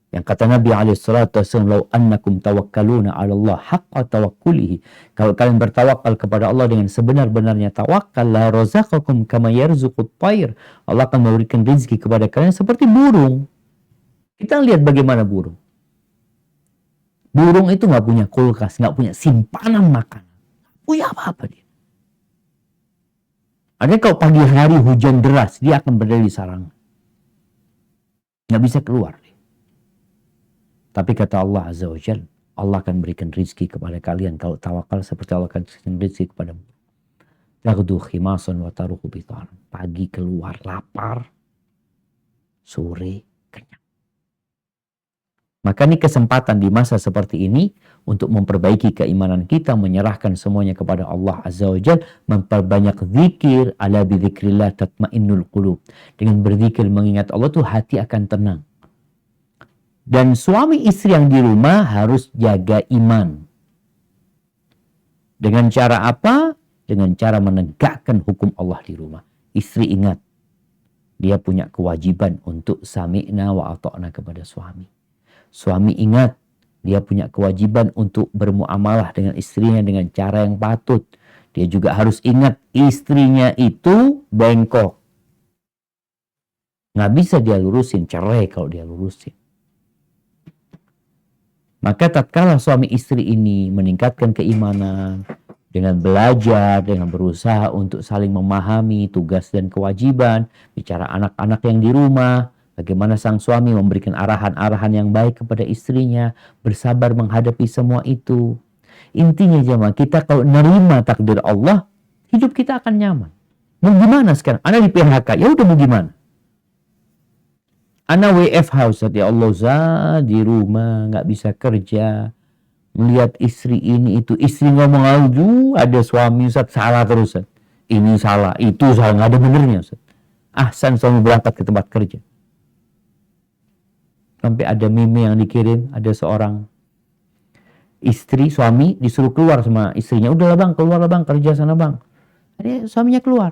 Yang kata Nabi SAW, "Lau annakum tawakkaluna 'ala Allah haqqa tawakkulihi." Kalau kalian bertawakal kepada Allah dengan sebenar-benarnya tawakal, la razaqakum kama yarzuqut tayr. Allah akan memberikan rezeki kepada kalian seperti burung. Kita lihat bagaimana burung. Burung itu nggak punya kulkas, nggak punya simpanan makanan. Punya apa-apa dia. Ada kalau pagi hari hujan deras, dia akan berada di sarang. Nggak bisa keluar. Tapi kata Allah Azza wa Jalla, Allah akan berikan rizki kepada kalian kalau tawakal seperti Allah akan berikan rizki kepadamu. Yaghdu khimasan wa taruhu bitan. Pagi keluar lapar, sore kenyang. Maka ini kesempatan di masa seperti ini untuk memperbaiki keimanan kita, menyerahkan semuanya kepada Allah Azza wa Jalla, memperbanyak zikir, ala bidzikrillah tatmainnul qulub. Dengan berzikir mengingat Allah tuh hati akan tenang. Dan suami istri yang di rumah harus jaga iman. Dengan cara apa? Dengan cara menegakkan hukum Allah di rumah. Istri ingat, dia punya kewajiban untuk sami'na wa ata'na kepada suami. Suami ingat, dia punya kewajiban untuk bermuamalah dengan istrinya dengan cara yang patut. Dia juga harus ingat, istrinya itu bengkok. Nggak bisa dia lurusin, cerai kalau dia lurusin. Maka tatkala suami istri ini meningkatkan keimanan dengan belajar, dengan berusaha untuk saling memahami tugas dan kewajiban, bicara anak-anak yang di rumah, bagaimana sang suami memberikan arahan-arahan yang baik kepada istrinya, bersabar menghadapi semua itu. Intinya jemaah, kita kalau nerima takdir Allah, hidup kita akan nyaman. Mau gimana sekarang? Ana di PHK, ya udah mau gimana? Ana WFH Ustaz, ya Allah Ustaz, di rumah nggak bisa kerja. Melihat istri ini itu, istri ngomong aduh, ada suami Ustaz salah terus Ustaz. Ini salah, itu salah, nggak ada benernya Ustaz. Ahsan suami berangkat ke tempat kerja. Sampai ada meme yang dikirim, ada seorang istri, suami disuruh keluar sama istrinya. Udahlah bang, keluarlah bang, kerja sana bang. Dia suaminya keluar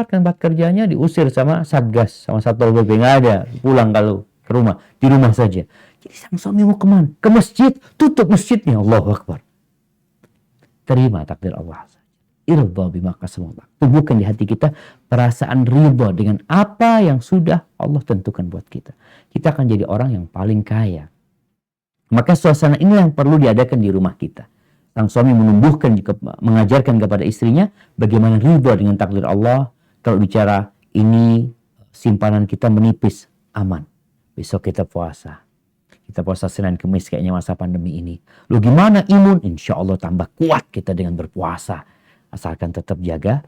ke tempat kerjanya, diusir sama Satgas, sama Satpol PP, nggak ada, pulang kalau ke rumah, di rumah saja. Jadi sang suami mau kemana? Ke masjid, tutup masjidnya, Allahu Akbar. Terima takdir Allah. Irda bima qasamullah. Tumbuhkan di hati kita perasaan ridha dengan apa yang sudah Allah tentukan buat kita. Kita akan jadi orang yang paling kaya. Maka suasana ini yang perlu diadakan di rumah kita. Sang suami menumbuhkan, mengajarkan kepada istrinya bagaimana ridha dengan takdir Allah. Kalau bicara ini simpanan kita menipis, aman. Besok kita puasa. Kita puasa Senin Kemis kayaknya masa pandemi ini. Lu gimana imun? Insya Allah tambah kuat kita dengan berpuasa. Asalkan tetap jaga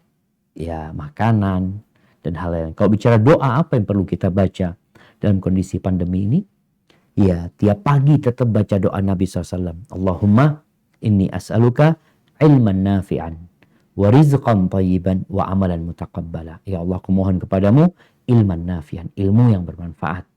ya makanan dan hal lain. Kalau bicara doa, apa yang perlu kita baca dalam kondisi pandemi ini? Ya tiap pagi tetap baca doa Nabi SAW. Allahumma inni as'aluka ilman nafi'an wa rizqan tayyiban wa amalan mutaqabbala. Ya Allah, aku mohon kepadamu ilman nafi'an, ilmu yang bermanfaat.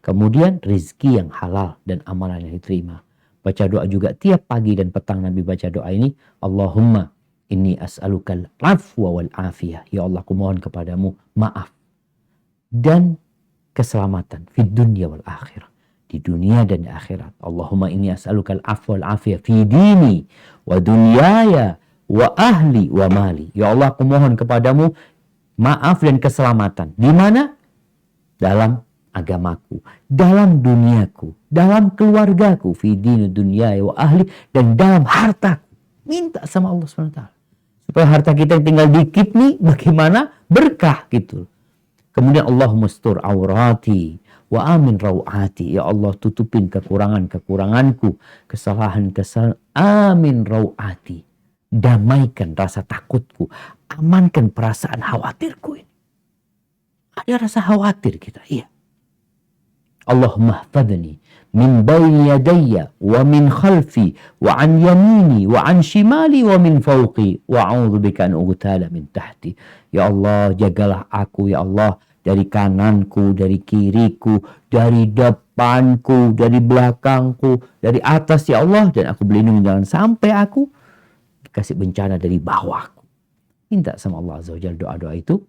Kemudian rizki yang halal dan amalan yang diterima. Baca doa juga tiap pagi dan petang Nabi baca doa ini. Allahumma inni as'alukal afwa wal afiyah. Ya Allah, aku mohon kepadamu maaf dan keselamatan fid dunya wal akhirah. Di dunia dan di akhirat. Allahumma inni as'alukal afwa wal afiyah fi dini wa dunyaya wa ahli wa mali. Ya Allah, aku mohon kepadamu maaf dan keselamatan. Di mana? Dalam agamaku, dalam duniaku, dalam keluargaku, fi dini dunyaya wa ahli, dan dalam hartaku. Minta sama Allah SWT. Supaya harta kita yang tinggal dikit nih, bagaimana? Berkah gitu. Kemudian Allahumma stur aurati wa amin rawati. Ya Allah, tutupin kekurangan-kekuranganku, kesalahan-kesalahan. Amin rawati. Damaikan rasa takutku. Amankan perasaan khawatirku ini. Ada rasa khawatir kita, iya. Allahumma hfadni min bayni yadayya wa min khalfi wa an yamini wa an shimali wa min fawqi wa a'udzu bika an ughtala min tahti. Ya Allah, jagalah aku ya Allah dari kananku, dari kiriku, dari depanku, dari belakangku, dari atas ya Allah, dan aku berlindung jangan sampai aku dikasih bencana dari bawahku. Minta sama Allah Azza wa Jalla doa-doa itu.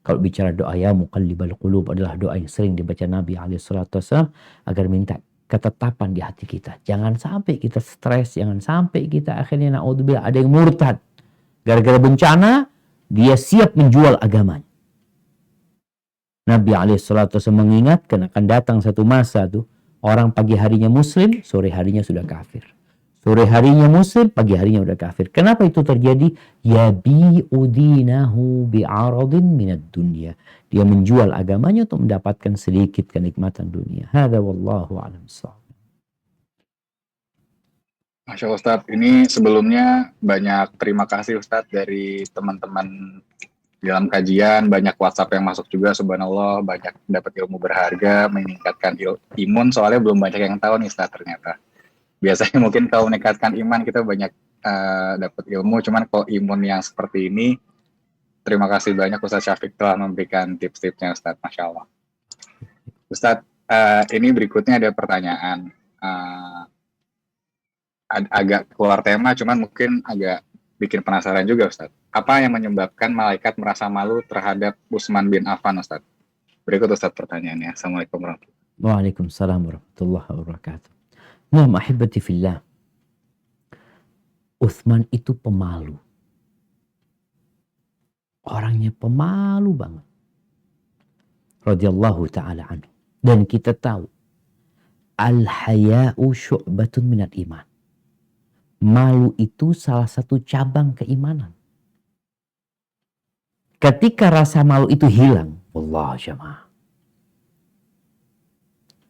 Kalau bicara doa ya muqallibal qulub adalah doa yang sering dibaca Nabi SAW agar minta ketetapan di hati kita. Jangan sampai kita stres, jangan sampai kita akhirnya naudzubillah ada yang murtad. Gara-gara bencana dia siap menjual agamanya. Nabi SAW mengingatkan akan datang satu masa tuh orang pagi harinya muslim, sore harinya sudah kafir. Sore harinya muslim, pagi harinya udah kafir. Kenapa itu terjadi? Yabi'u dinahu bi'aradin minad dunya. Dia menjual agamanya untuk mendapatkan sedikit kenikmatan dunia. Hadza wallahu a'lam bissawab. Masya Allah Ustadz, ini sebelumnya banyak terima kasih Ustadz dari teman-teman dalam kajian, banyak WhatsApp yang masuk juga, subhanallah, banyak dapat ilmu berharga, meningkatkan imun, soalnya belum banyak yang tahu nih Ustadz ternyata. Biasanya mungkin kalau meningkatkan iman kita banyak dapat ilmu, cuman kalau imun yang seperti ini, terima kasih banyak Ustadz Syafiq telah memberikan tips-tipsnya Ustadz, Masya Allah. Ustadz, ini berikutnya ada pertanyaan, agak keluar tema, cuman mungkin agak bikin penasaran juga Ustadz. Apa yang menyebabkan malaikat merasa malu terhadap Utsman bin Affan Ustadz? Berikut Ustadz pertanyaannya. Assalamualaikum warahmatullahi wabarakatuh. Waalaikumsalam warahmatullahi wabarakatuh. Nah, ahibati fillah. Utsman itu pemalu. Orangnya pemalu banget. Radhiyallahu ta'ala anhu. Dan kita tahu Al-haya'u syu'batun minal iman. Malu itu salah satu cabang keimanan. Ketika rasa malu itu hilang, wallah jamaah.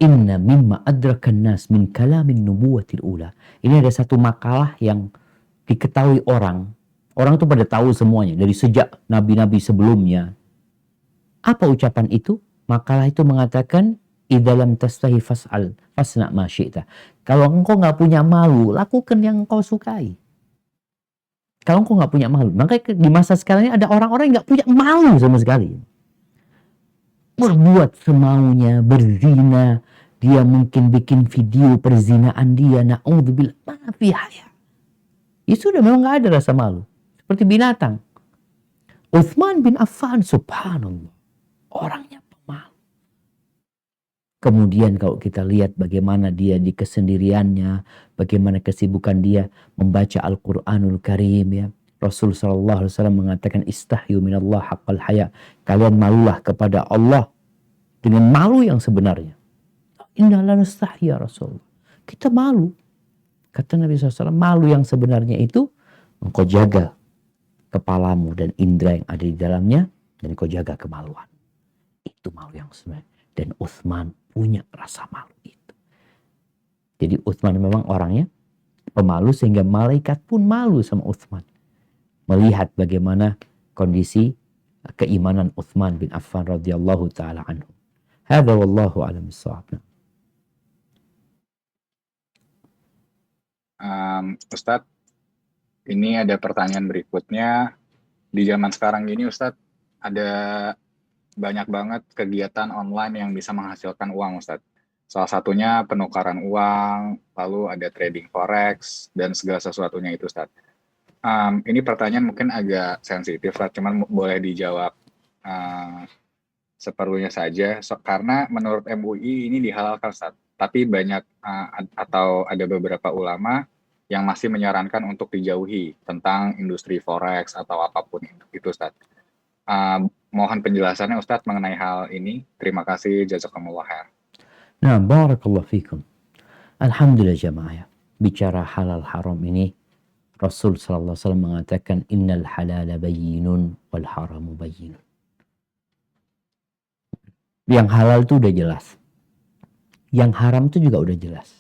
Inna mimma adrakan nas min kalamin nubuwatil ula. Ini ada satu makalah yang diketahui orang. Orang itu pada tahu semuanya dari sejak nabi-nabi sebelumnya. Apa ucapan itu? Makalah itu mengatakan, idalam tastahi fas'al fasna ma syi'ta. Kalau engkau nggak punya malu, lakukan yang engkau sukai. Kalau engkau nggak punya malu, maka di masa sekarang ini ada orang-orang yang nggak punya malu sama sekali. Berbuat semaunya, berzina, dia mungkin bikin video perzinaan dia, na'udzubillah, ma fi haya. Ya sudah, memang nggak ada rasa malu. Seperti binatang. Uthman bin Affan, subhanallah, orangnya pemalu. Kemudian kalau kita lihat bagaimana dia di kesendiriannya, bagaimana kesibukan dia membaca Al-Quranul Karim, ya. Rasul SAW mengatakan, istahyu minallah haqqal haya. Kalian malulah kepada Allah dengan malu yang sebenarnya. Inna la nastahyi ya Rasul. Kita malu. Kata Nabi SAW, malu yang sebenarnya itu engkau jaga kepalamu dan indera yang ada di dalamnya, dan engkau jaga kemaluan. Itu malu yang sebenarnya. Dan Uthman punya rasa malu itu. Jadi Uthman memang orangnya pemalu, sehingga malaikat pun malu sama Uthman. Melihat bagaimana kondisi keimanan Uthman bin Affan radhiyallahu ta'ala anhu. Hadza wallahu a'lam bissawab. Ustadz, ini ada pertanyaan berikutnya. Di zaman sekarang ini Ustadz, ada banyak banget kegiatan online yang bisa menghasilkan uang Ustadz. Salah satunya penukaran uang, lalu ada trading forex, dan segala sesuatunya itu Ustadz. Ini pertanyaan mungkin agak sensitif, cuman boleh dijawab seperlunya saja. Karena menurut MUI ini dihalalkan Ustadz. Tapi banyak atau ada beberapa ulama yang masih menyarankan untuk dijauhi tentang industri forex atau apapun itu Ustadz. Mohon penjelasannya Ustadz mengenai hal ini. Terima kasih, jazakumullah khair. Nah, barakallahu fikum. Alhamdulillah jamaah. Bicara halal haram ini, Rasul SAW mengatakan, innal halala bayyinun wal haramu bayyinun. Yang halal itu udah jelas. Yang haram itu juga udah jelas.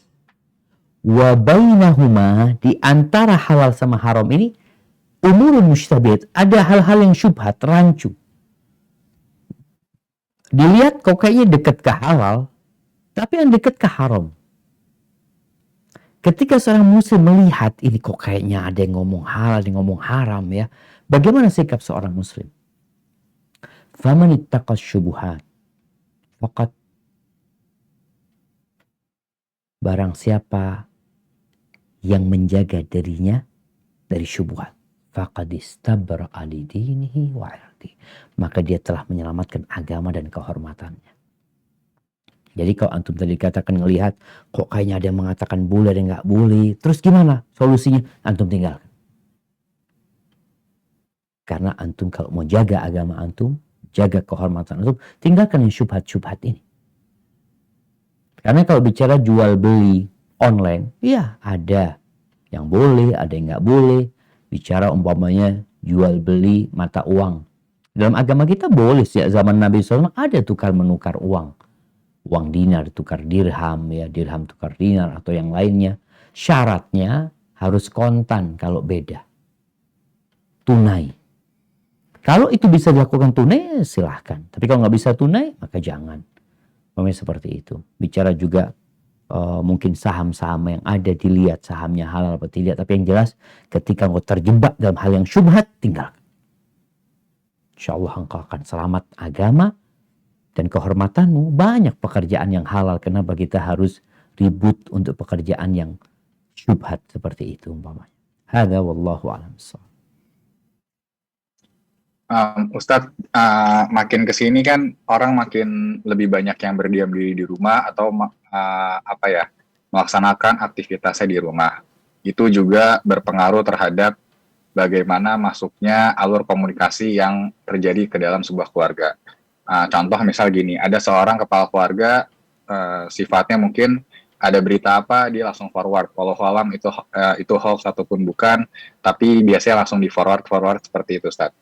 Wa bainahuma, di antara halal sama haram ini, umurun mushtabihat, ada hal-hal yang syubhat, rancu. Dilihat kok kayaknya dekat ke halal, tapi yang dekat ke haram. Ketika seorang muslim melihat ini kok kayaknya ada yang ngomong halal, ada yang ngomong haram, ya. Bagaimana sikap seorang muslim? Faman ittaqas syubuhat faqad, barang siapa yang menjaga dirinya dari syubhat, faqad istabra'a li dinihi wa 'irdihi, maka dia telah menyelamatkan agama dan kehormatannya. Jadi kalau antum tadi katakan ngelihat kok kayaknya ada yang mengatakan boleh dan nggak boleh, terus gimana solusinya? Antum tinggalkan. Karena antum kalau mau jaga agama antum, jaga kehormatan antum, tinggalkan yang syubhat-syubhat ini. Karena kalau bicara jual beli online, ya ada yang boleh, ada yang nggak boleh. Bicara umpamanya jual beli mata uang, dalam agama kita boleh. Sejak zaman Nabi SAW ada tukar menukar uang. Uang dinar tukar dirham, ya, dirham tukar dinar atau yang lainnya. Syaratnya harus kontan kalau beda. Tunai. Kalau itu bisa dilakukan tunai, silahkan. Tapi kalau nggak bisa tunai, maka jangan. Memang seperti itu. Bicara juga mungkin saham-saham yang ada, dilihat sahamnya halal atau tidak. Tapi yang jelas ketika engkau terjebak dalam hal yang syubhat, tinggalkan. Insya Allah engkau akan selamat agama dan kehormatanmu. Banyak pekerjaan yang halal. Kenapa kita harus ribut untuk pekerjaan yang syubhat seperti itu umpamanya. Hadza wallahu a'lam bissawab. Ustadz, makin kesini kan orang makin lebih banyak yang berdiam diri di rumah atau melaksanakan aktivitasnya di rumah. Itu juga berpengaruh terhadap bagaimana masuknya alur komunikasi yang terjadi ke dalam sebuah keluarga. Contoh misal gini, ada seorang kepala keluarga sifatnya mungkin ada berita apa dia langsung forward. Walau alam itu hoax ataupun bukan, tapi biasanya langsung di forward seperti itu, Ustaz.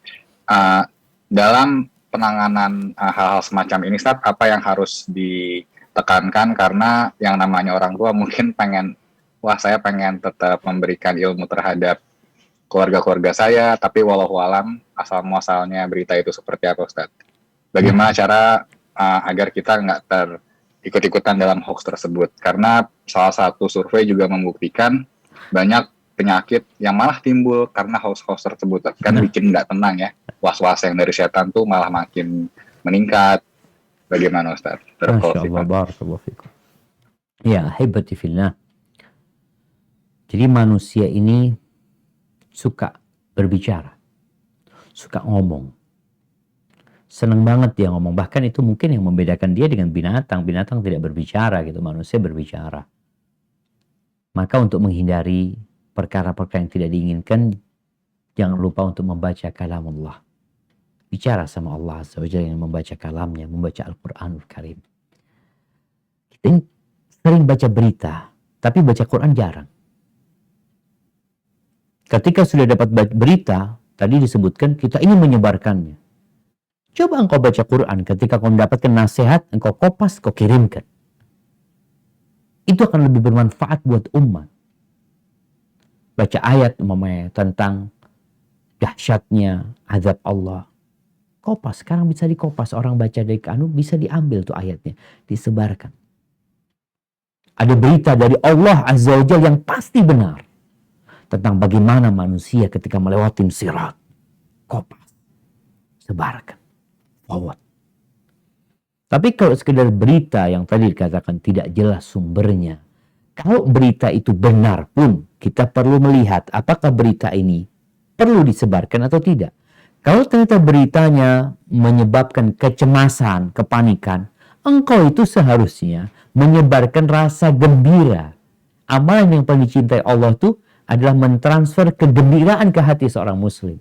Dalam penanganan hal-hal semacam ini, Ustaz, apa yang harus ditekankan? Karena yang namanya orang tua mungkin saya pengen tetap memberikan ilmu terhadap keluarga-keluarga saya, tapi walau alam asal muasalnya berita itu seperti apa, Ustaz? Bagaimana cara agar kita nggak ikut-ikutan dalam hoax tersebut? Karena salah satu survei juga membuktikan banyak penyakit yang malah timbul karena hoax-hoax tersebut. Kan bikin nggak tenang ya. Was-was yang dari setan tuh malah makin meningkat. Bagaimana, Ustaz? Masya Allah, barakallahu fikum. Ya, hebati fillah. Jadi manusia ini suka berbicara, suka ngomong. Senang banget dia ngomong. Bahkan itu mungkin yang membedakan dia dengan binatang. Binatang tidak berbicara gitu, manusia berbicara. Maka untuk menghindari perkara-perkara yang tidak diinginkan, jangan lupa untuk membaca kalam Allah. Bicara sama Allah Azza wa Jalla yang membaca kalamnya, membaca Al-Quranul Karim. Kita ini sering baca berita, tapi baca Quran jarang. Ketika sudah dapat berita, tadi disebutkan kita ingin menyebarkannya. Coba engkau baca Quran, ketika kau mendapatkan nasihat, engkau kopas, kau kirimkan. Itu akan lebih bermanfaat buat umat. Baca ayat umpamanya tentang dahsyatnya azab Allah. Kopas, sekarang bisa dikopas. Orang baca dari bisa diambil tuh ayatnya, disebarkan. Ada berita dari Allah Azza wa Jalla yang pasti benar. Tentang bagaimana manusia ketika melewati sirat. Kopas, sebarkan. Forward. Tapi kalau sekedar berita yang tadi dikatakan tidak jelas sumbernya, kalau berita itu benar pun kita perlu melihat apakah berita ini perlu disebarkan atau tidak. Kalau ternyata beritanya menyebabkan kecemasan, kepanikan, engkau itu seharusnya menyebarkan rasa gembira. Amalan yang paling dicintai Allah itu adalah mentransfer kegembiraan ke hati seorang muslim.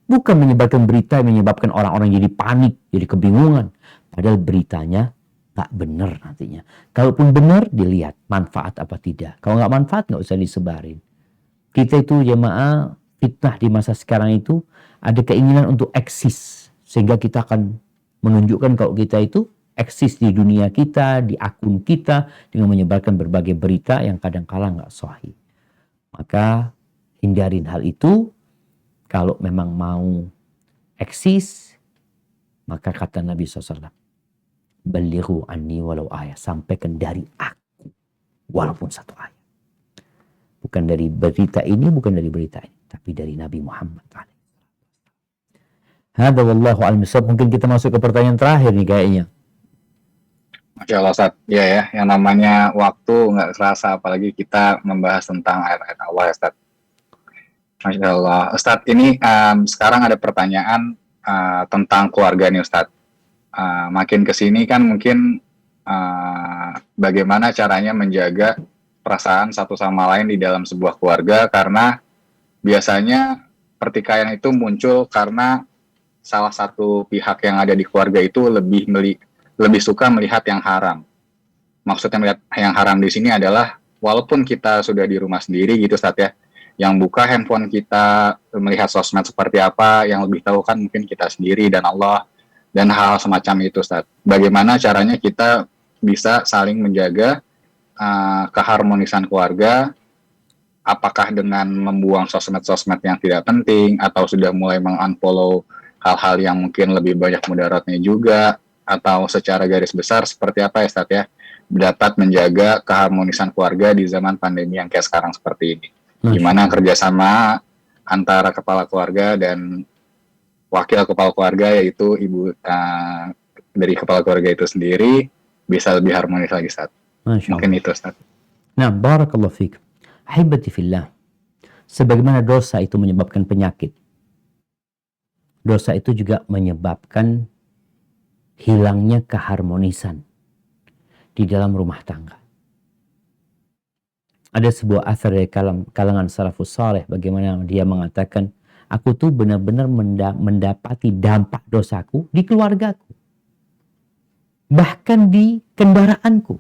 Bukan menyebarkan berita yang menyebabkan orang-orang jadi panik, jadi kebingungan. Padahal beritanya nggak benar nantinya. Kalaupun benar, dilihat manfaat apa tidak. Kalau nggak manfaat, nggak usah disebarin. Kita itu jemaah fitnah di masa sekarang itu ada keinginan untuk eksis. Sehingga kita akan menunjukkan kalau kita itu eksis di dunia kita, di akun kita, dengan menyebarkan berbagai berita yang kadang-kala nggak sahih. Maka hindarin hal itu. Kalau memang mau eksis, maka kata Nabi SAW, balighu anni walau ayat, sampaikan dari aku, walaupun satu ayat. Bukan dari berita ini, bukan dari berita ini, tapi dari Nabi Muhammad. Hada wallahu a'lam bishawab. Mungkin kita masuk ke pertanyaan terakhir nih kayaknya. Masya Allah, Ustaz. Ya, yang namanya waktu nggak terasa, apalagi kita membahas tentang ayat-ayat Allah, ya, Ustaz. Masya Allah. Ustadz, ini sekarang ada pertanyaan tentang keluarga nih, Ustadz. Makin kesini kan mungkin bagaimana caranya menjaga perasaan satu sama lain di dalam sebuah keluarga, karena biasanya pertikaian itu muncul karena salah satu pihak yang ada di keluarga itu lebih suka melihat yang haram. Maksudnya melihat yang haram di sini adalah walaupun kita sudah di rumah sendiri gitu, Ustadz ya, yang buka handphone kita, melihat sosmed seperti apa, yang lebih tahu kan mungkin kita sendiri dan Allah, dan hal semacam itu, Ustaz. Bagaimana caranya kita bisa saling menjaga keharmonisan keluarga, apakah dengan membuang sosmed-sosmed yang tidak penting, atau sudah mulai meng-unfollow hal-hal yang mungkin lebih banyak mudaratnya juga, atau secara garis besar seperti apa ya, Ustaz ya, dapat menjaga keharmonisan keluarga di zaman pandemi yang kayak sekarang seperti ini. Gimana kerjasama antara kepala keluarga dan wakil kepala keluarga, yaitu ibu dari kepala keluarga itu sendiri, bisa lebih harmonis lagi, Ustaz. Mungkin itu, Ustaz. Nah, barakallahu fiik. Ahibati fillah. Sebagaimana dosa itu menyebabkan penyakit, dosa itu juga menyebabkan hilangnya keharmonisan di dalam rumah tangga. Ada sebuah athar dari kalangan salafus saleh, bagaimana dia mengatakan, aku tuh benar-benar mendapati dampak dosaku di keluargaku. Bahkan di kendaraanku.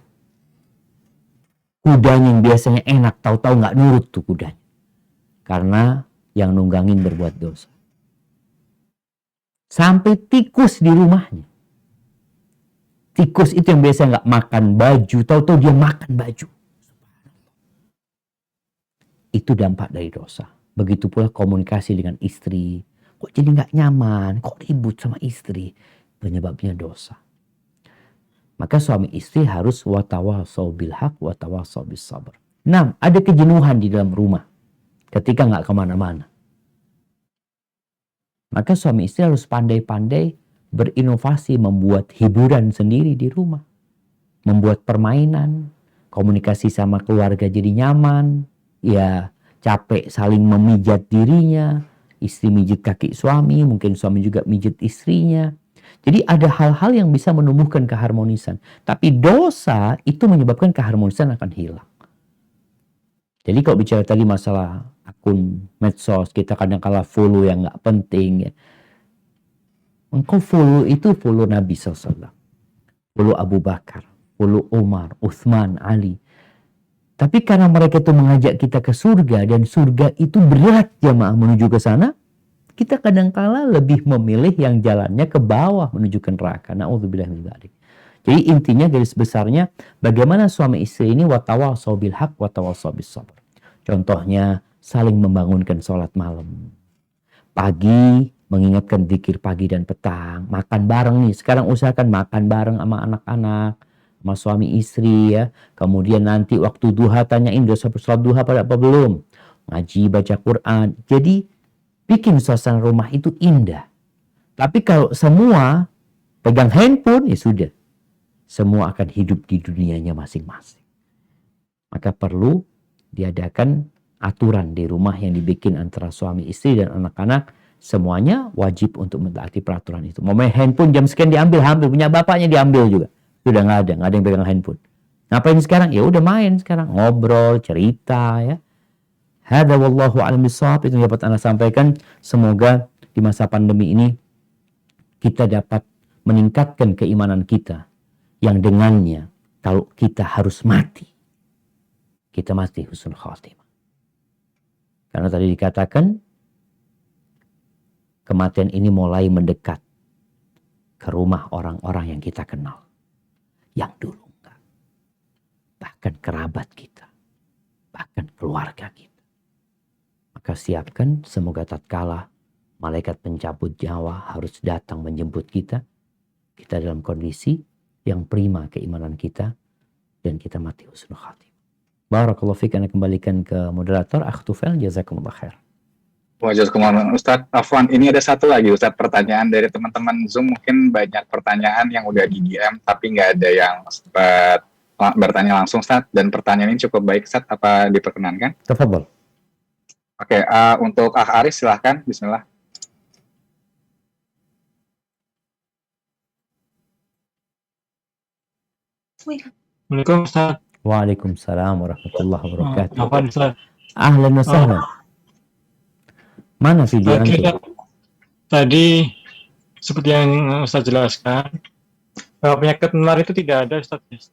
Kudanya yang biasanya enak, tahu-tahu nggak nurut tuh kudanya. Karena yang nunggangin berbuat dosa. Sampai tikus di rumahnya. Tikus itu yang biasa nggak makan baju, tahu-tahu dia makan baju. Itu dampak dari dosa. Begitu pula komunikasi dengan istri. Kok jadi nggak nyaman, kok ribut sama istri. Penyebabnya dosa. Maka suami istri harus watawasau bil haq, watawasau bis sabr. 6. Ada kejenuhan di dalam rumah ketika nggak kemana-mana. Maka suami istri harus pandai-pandai berinovasi, membuat hiburan sendiri di rumah. Membuat permainan, komunikasi sama keluarga jadi nyaman. Ya capek saling memijat dirinya, istri mijit kaki suami, mungkin suami juga mijit istrinya. Jadi ada hal-hal yang bisa menumbuhkan keharmonisan. Tapi dosa itu menyebabkan keharmonisan akan hilang. Jadi kalau bicara tadi masalah akun medsos, kita kadang-kala follow yang nggak penting. Ya. Engkau follow itu follow Nabi SAW. Follow Abu Bakar, follow Umar, Uthman, Ali. Tapi karena mereka itu mengajak kita ke surga dan surga itu berat jamaah menuju ke sana, kita kadangkala lebih memilih yang jalannya ke bawah menuju ke neraka. Na'udzubillah min dzalik. Jadi intinya garis besarnya bagaimana suami istri ini watawasau bil haq watawasau bis sabr. Contohnya saling membangunkan sholat malam. Pagi mengingatkan zikir pagi dan petang, makan bareng nih. Sekarang usahakan makan bareng sama anak-anak, sama suami istri ya. Kemudian nanti waktu duha tanyain udah sholat duha pada apa belum? Ngaji, baca Quran. Jadi bikin suasana rumah itu indah. Tapi kalau semua pegang handphone, ya sudah. Semua akan hidup di dunianya masing-masing. Maka perlu diadakan aturan di rumah yang dibikin antara suami istri dan anak-anak. Semuanya wajib untuk mentaati peraturan itu. Mau main handphone jam sekian diambil, punya bapaknya diambil juga. Sudah nggak ada yang pegang handphone. Ngapain sekarang? Ya udah main sekarang, ngobrol, cerita ya. Hada wallahu a'lam bishawab, itu yang dapat Anda sampaikan. Semoga di masa pandemi ini kita dapat meningkatkan keimanan kita yang dengannya kalau kita harus mati, kita mati husnul khatimah. Karena tadi dikatakan kematian ini mulai mendekat ke rumah orang-orang yang kita kenal, yang dulu enggak, bahkan kerabat kita, bahkan keluarga kita. Maka siapkan, semoga tatkala malaikat pencabut nyawa harus datang menjemput kita, kita dalam kondisi yang prima keimanan kita, dan kita mati husnul khatimah. Barakallahu fiik. Anda kembalikan ke moderator, Akh Tufail, jazakumullah khair. Jazakumullah. Ustadz Afwan, ini ada satu lagi Ustadz pertanyaan dari teman-teman Zoom. Mungkin banyak pertanyaan yang udah di DM, tapi nggak ada yang sempat bertanya langsung Ustadz. Dan pertanyaan ini cukup baik Ustadz, apa diperkenankan? Tafadhol. Oke, untuk Akh Aris silahkan, bismillah. Assalamualaikum Ustaz. Waalaikumsalam warahmatullahi wabarakatuh. Apa Ustaz? Ahlan wa sahlan. Mana video Oke, antum? tadi seperti yang Ustaz jelaskan, penyakit menular itu tidak ada Ustaz.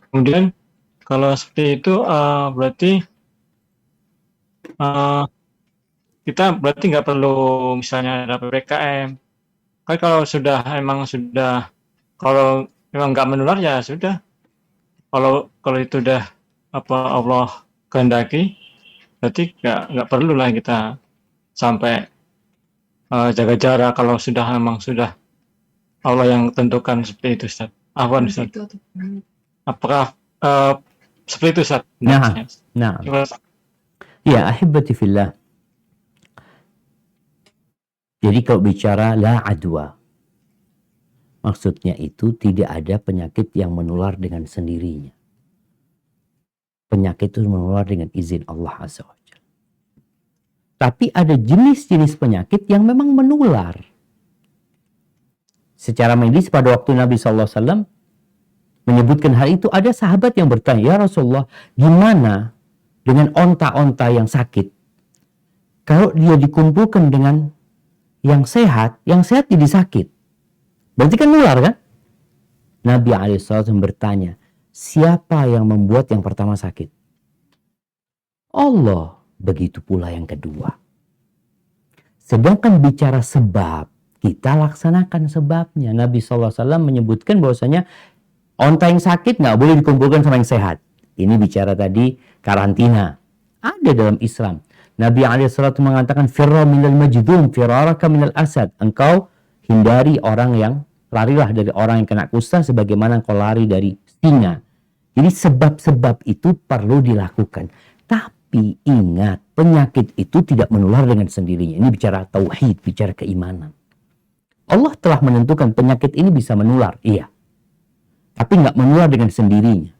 Kemudian kalau seperti itu berarti kita berarti nggak perlu misalnya ada PPKM. Kan kalau kalau memang nggak menular ya sudah. Kalau itu udah Allah kehendaki, berarti nggak perlu lah kita sampai jaga jarak kalau memang sudah Allah yang tentukan seperti itu Ustaz. Afwan Ustaz. Apakah seperti itu Ustaz? Nah. Ya, ahibati fillah. Jadi kalau bicara la adwa, maksudnya itu tidak ada penyakit yang menular dengan sendirinya. Penyakit itu menular dengan izin Allah Azza wa Jalla. Tapi ada jenis-jenis penyakit yang memang menular. Secara medis pada waktu Nabi SAW menyebutkan hal itu, ada sahabat yang bertanya, ya Rasulullah, gimana dengan onta-onta yang sakit? Kalau dia dikumpulkan dengan yang sehat jadi sakit. Berarti kan nular kan? Nabi SAW bertanya, siapa yang membuat yang pertama sakit? Allah. Begitu pula yang kedua. Sedangkan bicara sebab, kita laksanakan sebabnya. Nabi SAW menyebutkan bahwasanya onta yang sakit nggak boleh dikumpulkan sama yang sehat. Ini bicara tadi karantina. Ada dalam Islam. Nabi SAW mengatakan, firra minal majdum, firaraka minal asad. Engkau hindari orang yang, larilah dari orang yang kena kusta sebagaimana engkau lari dari singa. Jadi sebab-sebab itu perlu dilakukan. Tapi ingat, penyakit itu tidak menular dengan sendirinya. Ini bicara tauhid, bicara keimanan. Allah telah menentukan penyakit ini bisa menular, iya. Tapi nggak menular dengan sendirinya.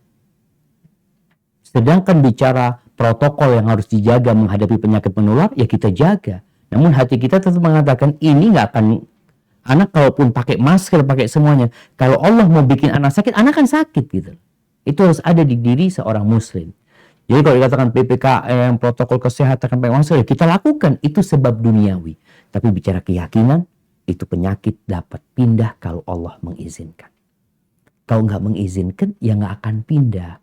Sedangkan bicara protokol yang harus dijaga menghadapi penyakit menular, ya kita jaga. Namun hati kita tetap mengatakan ini nggak akan, anak kalaupun pakai masker, pakai semuanya, kalau Allah mau bikin anak sakit, anak kan sakit gitu. Itu harus ada di diri seorang muslim. Jadi kalau dikatakan PPKM, protokol kesehatan, pakai masker, ya kita lakukan. Itu sebab duniawi. Tapi bicara keyakinan, itu penyakit dapat pindah kalau Allah mengizinkan. Kalau nggak mengizinkan, ya nggak akan pindah.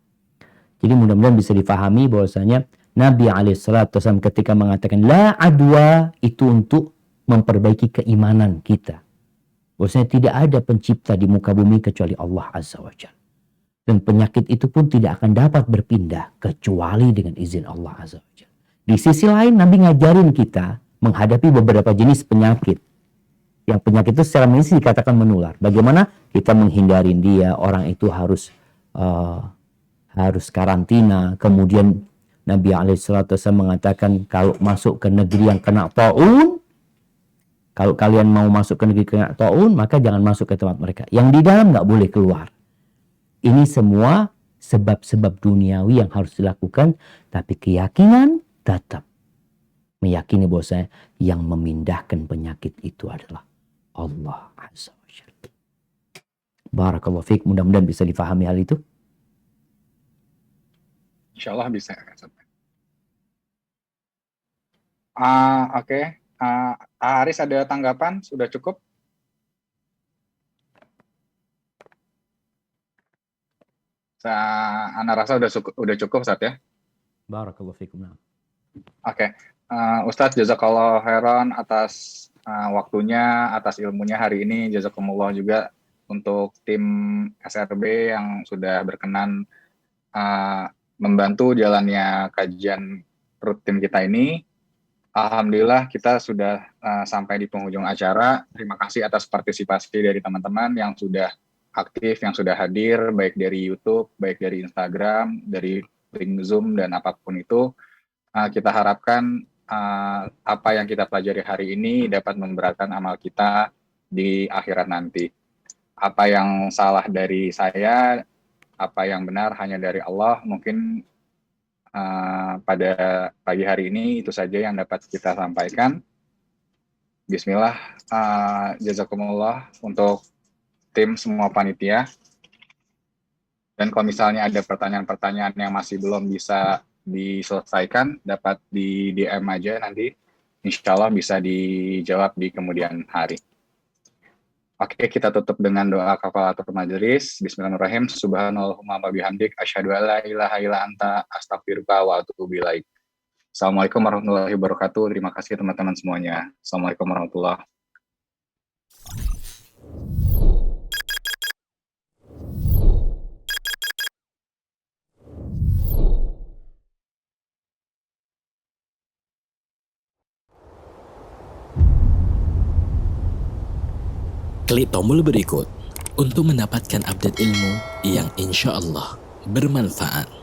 Jadi mudah-mudahan bisa difahami bahwasanya Nabi SAW ketika mengatakan la adwa, itu untuk memperbaiki keimanan kita. Bahwasanya tidak ada pencipta di muka bumi kecuali Allah Azza wa Jalla. Dan penyakit itu pun tidak akan dapat berpindah kecuali dengan izin Allah Azza wa Jalla. Di sisi lain Nabi ngajarin kita menghadapi beberapa jenis penyakit. Yang penyakit itu secara medis dikatakan menular. Bagaimana kita menghindarin dia, orang itu harus karantina. Kemudian Nabi SAW mengatakan kalau masuk ke negeri yang kena taun, kalau kalian mau masuk ke negeri kena taun, maka jangan masuk ke tempat mereka. Yang di dalam nggak boleh keluar. Ini semua sebab-sebab duniawi yang harus dilakukan, tapi keyakinan tetap meyakini bahwasanya yang memindahkan penyakit itu adalah Allah Azza wa Jalla. Barakallahu fiik, mudah-mudahan bisa difahami hal itu. Insya Allah bisa. Oke. Aris ada tanggapan? Sudah cukup? Ana rasa udah cukup Ustaz ya. Barakallahu fiikum. Oke. Ustadz jazakallah khairan atas waktunya, atas ilmunya hari ini. Jazakumullah juga untuk tim SRB yang sudah berkenan membantu jalannya kajian rutin kita ini. Alhamdulillah kita sudah sampai di penghujung acara. Terima kasih atas partisipasi dari teman-teman yang sudah aktif, yang sudah hadir, baik dari YouTube, baik dari Instagram, dari link Zoom, dan apapun itu. Kita harapkan apa yang kita pelajari hari ini dapat memberatkan amal kita di akhirat nanti. Apa yang salah dari saya, apa yang benar hanya dari Allah. Mungkin pada pagi hari ini itu saja yang dapat kita sampaikan. Bismillah, jazakumullah untuk tim semua panitia. Dan kalau misalnya ada pertanyaan-pertanyaan yang masih belum bisa diselesaikan, dapat di DM aja nanti. Insya Allah bisa dijawab di kemudian hari. Oke, kita tutup dengan doa kafaratul majelis. Bismillahirrahmanirrahim. Subhanallahumma wa bihamdik asyhadu an la ilaha illa anta astaghfiruka wa atubu ilaik. Assalamualaikum warahmatullahi wabarakatuh. Terima kasih teman-teman semuanya. Assalamualaikum warahmatullahi wabarakatuh. Klik tombol berikut untuk mendapatkan update ilmu yang insya Allah bermanfaat.